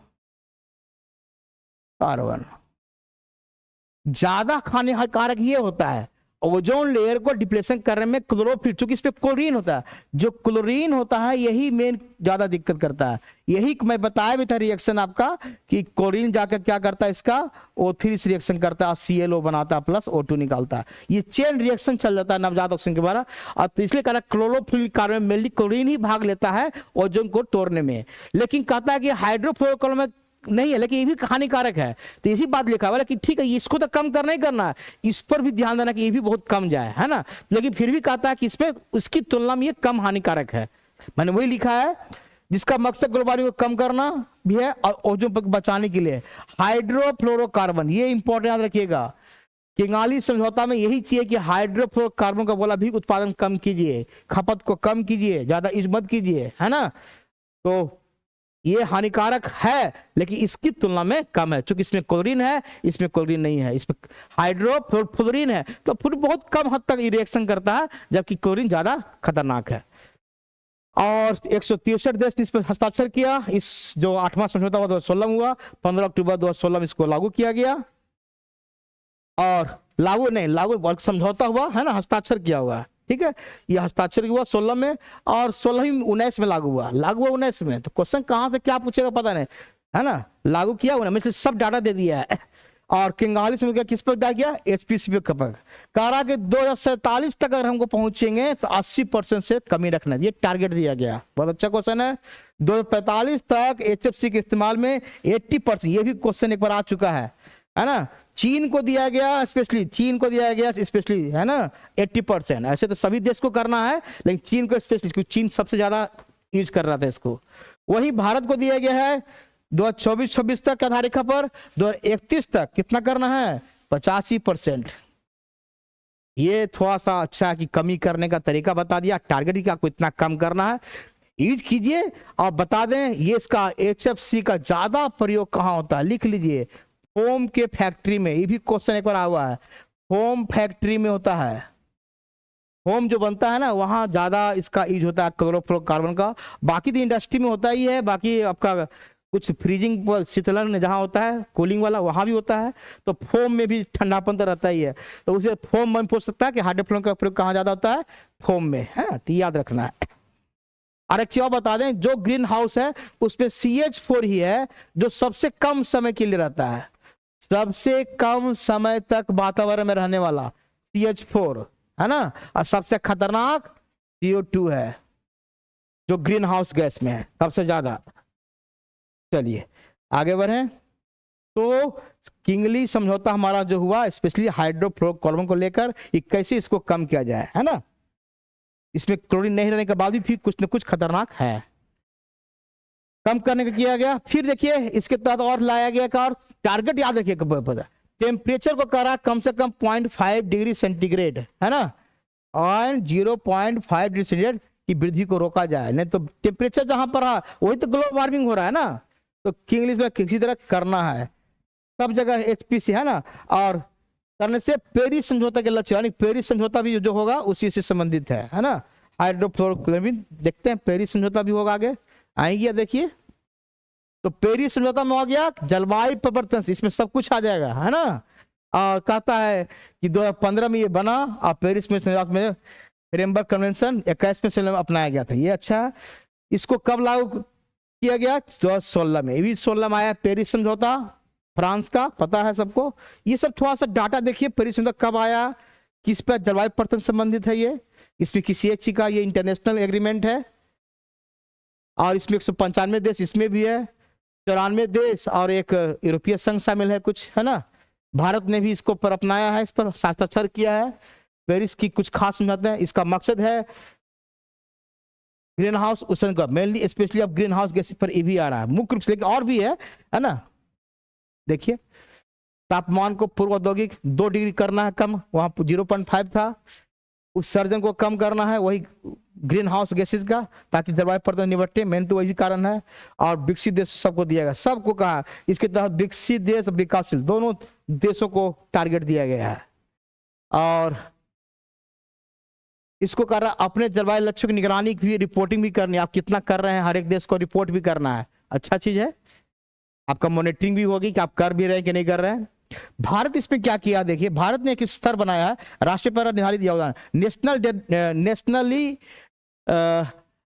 ज्यादा हानिकारक ये होता है, ओजोन लेयर को डिप्लेशन करने में क्लोरोफिल, चूंकि इस पे क्लोरीन होता है, जो क्लोरीन होता है यही मेन ज्यादा दिक्कत करता है। यही मैं बताया भी था रिएक्शन आपका, कि क्लोरीन जाकर क्या करता है, इसका O3 से रिएक्शन करता है, ClO बनाता है प्लस O2 निकालता है। ये चेन रिएक्शन चल जाता है नवजात ऑक्सीजन के द्वारा। और तो इसलिए कहता है क्लोरोफ्लोरोकार्बन में मेनली क्लोरीन ही भाग लेता है ओजोन को तोड़ने में। लेकिन कहता है कि हाइड्रोफ्लोरोकार्बन में नहीं है, लेकिन ये भी हानिकारक है। तो यही बात लिखा हुआ है कि ठीक है, इसको तो कम करना ही करना है, इस पर भी ध्यान देना कि ये भी बहुत कम जाए, है ना। लेकिन फिर भी कहता है कि इस पे उसकी तुलना में ये कम हानिकारक है। मैंने वही लिखा है, जिसका मकसद ग्लोबल वार्मिंग को कम करना भी है और ओजोन पर बचाने के लिए। हाइड्रोफ्लोरोकार्बन, ये इंपॉर्टेंट याद रखिएगा। किंगाली समझौता में यही चाहिए कि हाइड्रोफ्लोरोकार्बन का बोला भी उत्पादन कम कीजिए, खपत को कम कीजिए, ज्यादा यूज मत कीजिए, है ना। तो ये हानिकारक है लेकिन इसकी तुलना में कम है, क्योंकि इसमें क्लोरीन है, इसमें क्लोरीन नहीं है, इसमें हाइड्रोफ्लोरीन है। तो फिर बहुत कम हद तक रिएक्शन करता है, जबकि क्लोरीन ज्यादा खतरनाक है। और 163 देश ने इस पर हस्ताक्षर किया। इस जो 8वां समझौता 2016 हुआ, 15 अक्टूबर 2016 में इसको लागू किया गया। और लागू नहीं, लागू समझौता हुआ है ना, हस्ताक्षर किया हुआ है, ठीक है। ये हस्ताक्षर हुआ 16 में और 19 में लागू हुआ, 19 में। तो क्वेश्चन कहाँ से क्या पूछेगा पता नहीं, है ना। लागू किया हुआ ना, सब डाटा दे दिया है। और 41 में क्या किस पर दिया गया, एचपीसी पे खपत। कह रहा कि 2047 तक अगर हमको पहुंचेंगे तो 80% से कमी रखना, ये टारगेट दिया गया। बहुत अच्छा क्वेश्चन है। 2045 तक एचएफसी के इस्तेमाल में 80%, ये भी क्वेश्चन एक बार आ चुका है ना। चीन को दिया गया स्पेशली, चीन को दिया गया स्पेशली, है ना 80%। ऐसे तो सभी देश को करना है, लेकिन चीन को स्पेशली, क्योंकि चीन सबसे ज्यादा यूज कर रहा था इसको। वही भारत को दिया गया है 2024-26 तक आधार रेखा पर, 2031 तक कितना करना है, 85%। ये थोड़ा सा अच्छा है कि कमी करने का तरीका बता दिया, टारगेट का आपको इतना कम करना है, यूज कीजिए। और बता दें ये इसका एचएफसी का ज्यादा प्रयोग कहाँ होता है, लिख लीजिए, फोम के फैक्ट्री में। ये भी क्वेश्चन एक बार आया हुआ है, फोम फैक्ट्री में होता है, फोम जो बनता है ना वहां ज्यादा इसका यूज होता है क्लोरोफ्लोरोकार्बन का। बाकी तो इंडस्ट्री में होता ही है, बाकी आपका कुछ फ्रीजिंग शीतलन जहां होता है कूलिंग वाला वहां भी होता है। तो फोम में भी ठंडापन तो रहता ही है, तो उसे फोम मन पूछ सकता है कि हाइड्रोफ्लोर का प्रयोग कहाँ ज्यादा होता है, फोम में, है। तो याद रखना है। और एक चीज और बता दें, जो ग्रीन हाउस है उसमें CH4 ही है जो सबसे कम समय के लिए रहता है, सबसे कम समय तक वातावरण में रहने वाला CH4, है ना। और सबसे खतरनाक CO2 है जो ग्रीन हाउस गैस में है सबसे ज्यादा। चलिए आगे बढ़े। तो किंगली समझौता हमारा जो हुआ स्पेशली हाइड्रोफ्लोरोकार्बन को लेकर, ये कैसे इसको कम किया जाए, है ना। इसमें क्लोरीन नहीं रहने के बाद भी कुछ न कुछ खतरनाक है, कम करने का किया गया। फिर देखिए इसके तहत और लाया गया का, और टारगेट याद रखिए, टेम्परेचर को करा कम से कम 0.5 डिग्री सेंटीग्रेड, है ना, और 0.5 डिग्री सेंटीग्रेड की वृद्धि को रोका जाए। नहीं तो टेम्परेचर जहां पर है वही तो ग्लोबल वार्मिंग हो रहा है ना। तो किंगली में किसी तरह करना है, सब जगह एचपीसी, है ना। और करने से पेरिस समझौता के लक्ष्य, यानी पेरिस समझौता भी जो होगा उसी से संबंधित है ना। हाइड्रोफ्लोरोकार्बन देखते हैं, पेरिस समझौता भी होगा, आगे आएंगे देखिए। तो पेरिस समझौता में हो गया जलवायु परिवर्तन से, इसमें सब कुछ आ जाएगा, है ना। और कहता है कि 2015 में ये बना, और पेरिस में फ्रेमवर्क कन्वेंशन 21 में अपनाया गया था, ये अच्छा है। इसको कब लागू किया गया, 2016 में। ये भी 16 में आया पेरिस समझौता, फ्रांस का, पता है सबको। ये सब थोड़ा सा डाटा देखिए, पेरिस समझौता कब आया, किस पर जलवायु परिवर्तन संबंधित है ये, इसमें किसी एक चीज का ये इंटरनेशनल एग्रीमेंट है। और इसमें 195 देश इसमें भी है, 94 देश और एक यूरोपीय संघ शामिल है कुछ, है ना। भारत ने भी इसको पर अपनाया है, इस पर हस्ताक्षर किया है। पेरिस की कुछ खास समझौते हैं, इसका मकसद है ग्रीन हाउस उत्सर्जन का, मेनली स्पेशली अब ग्रीन हाउस गैस पर ये भी आ रहा है मुख्य रूप से, लेकिन और भी है ना। देखिए तापमान को पूर्व औद्योगिक 2 डिग्री करना है कम, वहां 0.5 था। उत्सर्जन को कम करना है, वही ग्रीन हाउस गैसेज का, ताकि जलवायु परिवर्तन निपटे, मेन तो वही कारण है। और विकसित देश सबको दिया गया, सबको कहा, इसके तहत विकसित देश विकासशील दोनों देशों को टारगेट दिया गया है। और इसको कर रहा अपने जलवायु लक्ष्यों की निगरानी भी, रिपोर्टिंग भी करनी है, आप कितना कर रहे हैं हर एक देश को रिपोर्ट भी करना है, अच्छा चीज है। आपका मॉनिटरिंग भी होगी कि आप कर भी रहे हैं कि नहीं कर रहे हैं। भारत इसमें क्या किया, देखिए भारत ने एक स्तर बनाया है, राष्ट्रीय पर निर्धारित योगदान, नेशनली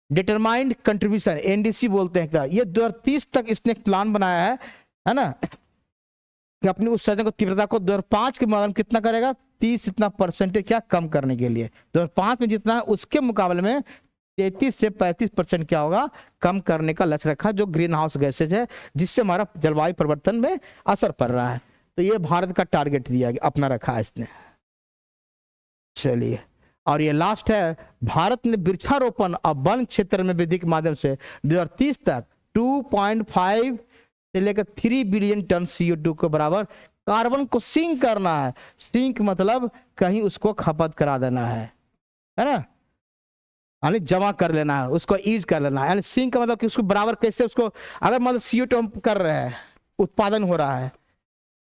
डिटरमाइंड कंट्रीब्यूशन, एनडीसी बोलते हैं क्या, ये 2030 तक इसने एक प्लान बनाया है ना, कि अपनी उत्सर्जन को तीव्रता को 2005 के मुकाबले कितना करेगा, 30 इतना परसेंटेज क्या कम करने के लिए। 2005 में जितना है उसके मुकाबले में 33 से 35% क्या होगा, कम करने का लक्ष्य रखा, जो ग्रीन हाउस गैसेज है, जिससे हमारा जलवायु परिवर्तन में असर पड़ रहा है। तो ये भारत का टारगेट दिया गया, अपना रखा है इसने। चलिए और ये लास्ट है, भारत ने वृक्षारोपण और वन क्षेत्र में वृद्धि के माध्यम से 2030 तक 2.5 से लेकर 3 बिलियन टन CO2 के बराबर कार्बन को सिंक करना है। सिंक मतलब कहीं उसको खपत करा देना है ना, यानी जमा कर लेना है, उसको यूज कर लेना है। यानी सिंक का मतलब कि उसको बराबर कैसे, उसको अगर मतलब CO2 हम कर रहे हैं, उत्पादन हो रहा है,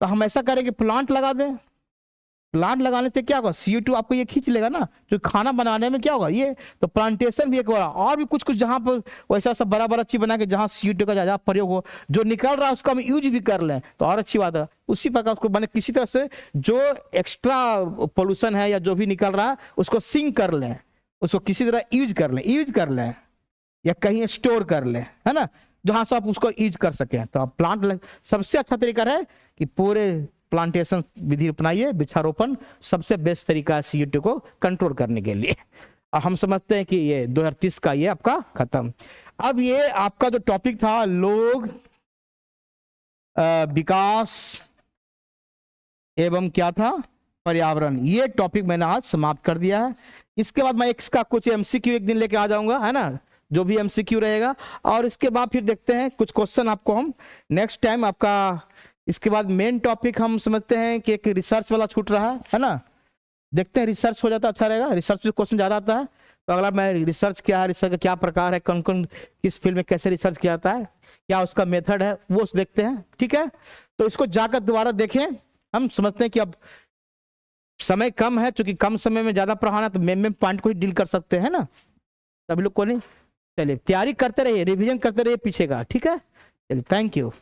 तो हम ऐसा करें कि प्लांट लगा दें, प्लांट लगाने से क्या होगा, CO2 आपको ये खींच लेगा ना, जो खाना बनाने में क्या होगा ये, तो प्लांटेशन भी एक होगा, और भी कुछ कुछ जहां पर वैसा सब बड़ा बड़ा चीज बना के जहां CO2 का ज्यादा प्रयोग हो, जो निकल रहा है उसका हम यूज भी कर लें तो और अच्छी बात है। उसी प्रकार उसको बने किसी तरह से जो एक्स्ट्रा पोल्यूशन है या जो भी निकल रहा है उसको सिंक कर लें, उसको किसी तरह यूज कर लें या कहीं स्टोर कर लें, है ना, जहां से आप उसको यूज कर सकें। तो आप प्लांट सबसे अच्छा तरीका है कि पूरे प्लांटेशन विधि अपनाइए, वृक्षारोपण सबसे बेस्ट तरीका है CO2 को कंट्रोल करने के लिए। और हम समझते हैं कि ये 2030 का ये आपका खत्म। अब ये आपका जो टॉपिक था लोग विकास एवं क्या था पर्यावरण, ये टॉपिक मैंने आज समाप्त कर दिया है। इसके बाद मैं इसका कुछ MCQ एक दिन लेके आ जाऊंगा, है ना, जो भी MCQ रहेगा, और इसके बाद फिर देखते हैं कुछ क्वेश्चन आपको हम नेक्स्ट टाइम आपका। इसके बाद मेन टॉपिक हम समझते हैं कि एक रिसर्च वाला छूट रहा है ना, देखते हैं रिसर्च हो जाता अच्छा रहेगा, रिसर्च में क्वेश्चन ज्यादा आता है। तो अगला मैं रिसर्च क्या है, रिसर्च का क्या प्रकार है, कौन कौन किस फील्ड में कैसे रिसर्च किया जाता है, क्या उसका मेथड है, वो देखते हैं, ठीक है। तो इसको जाकर दोबारा देखें। हम समझते हैं कि अब समय कम है, क्योंकि कम समय में ज्यादा पढ़ाना, तो मेन पॉइंट को ही डील कर सकते हैं ना सभी लोग को। नहीं, चलिए तैयारी करते रहिए, रिवीजन करते रहिए पीछे का, ठीक है। चलिए, थैंक यू।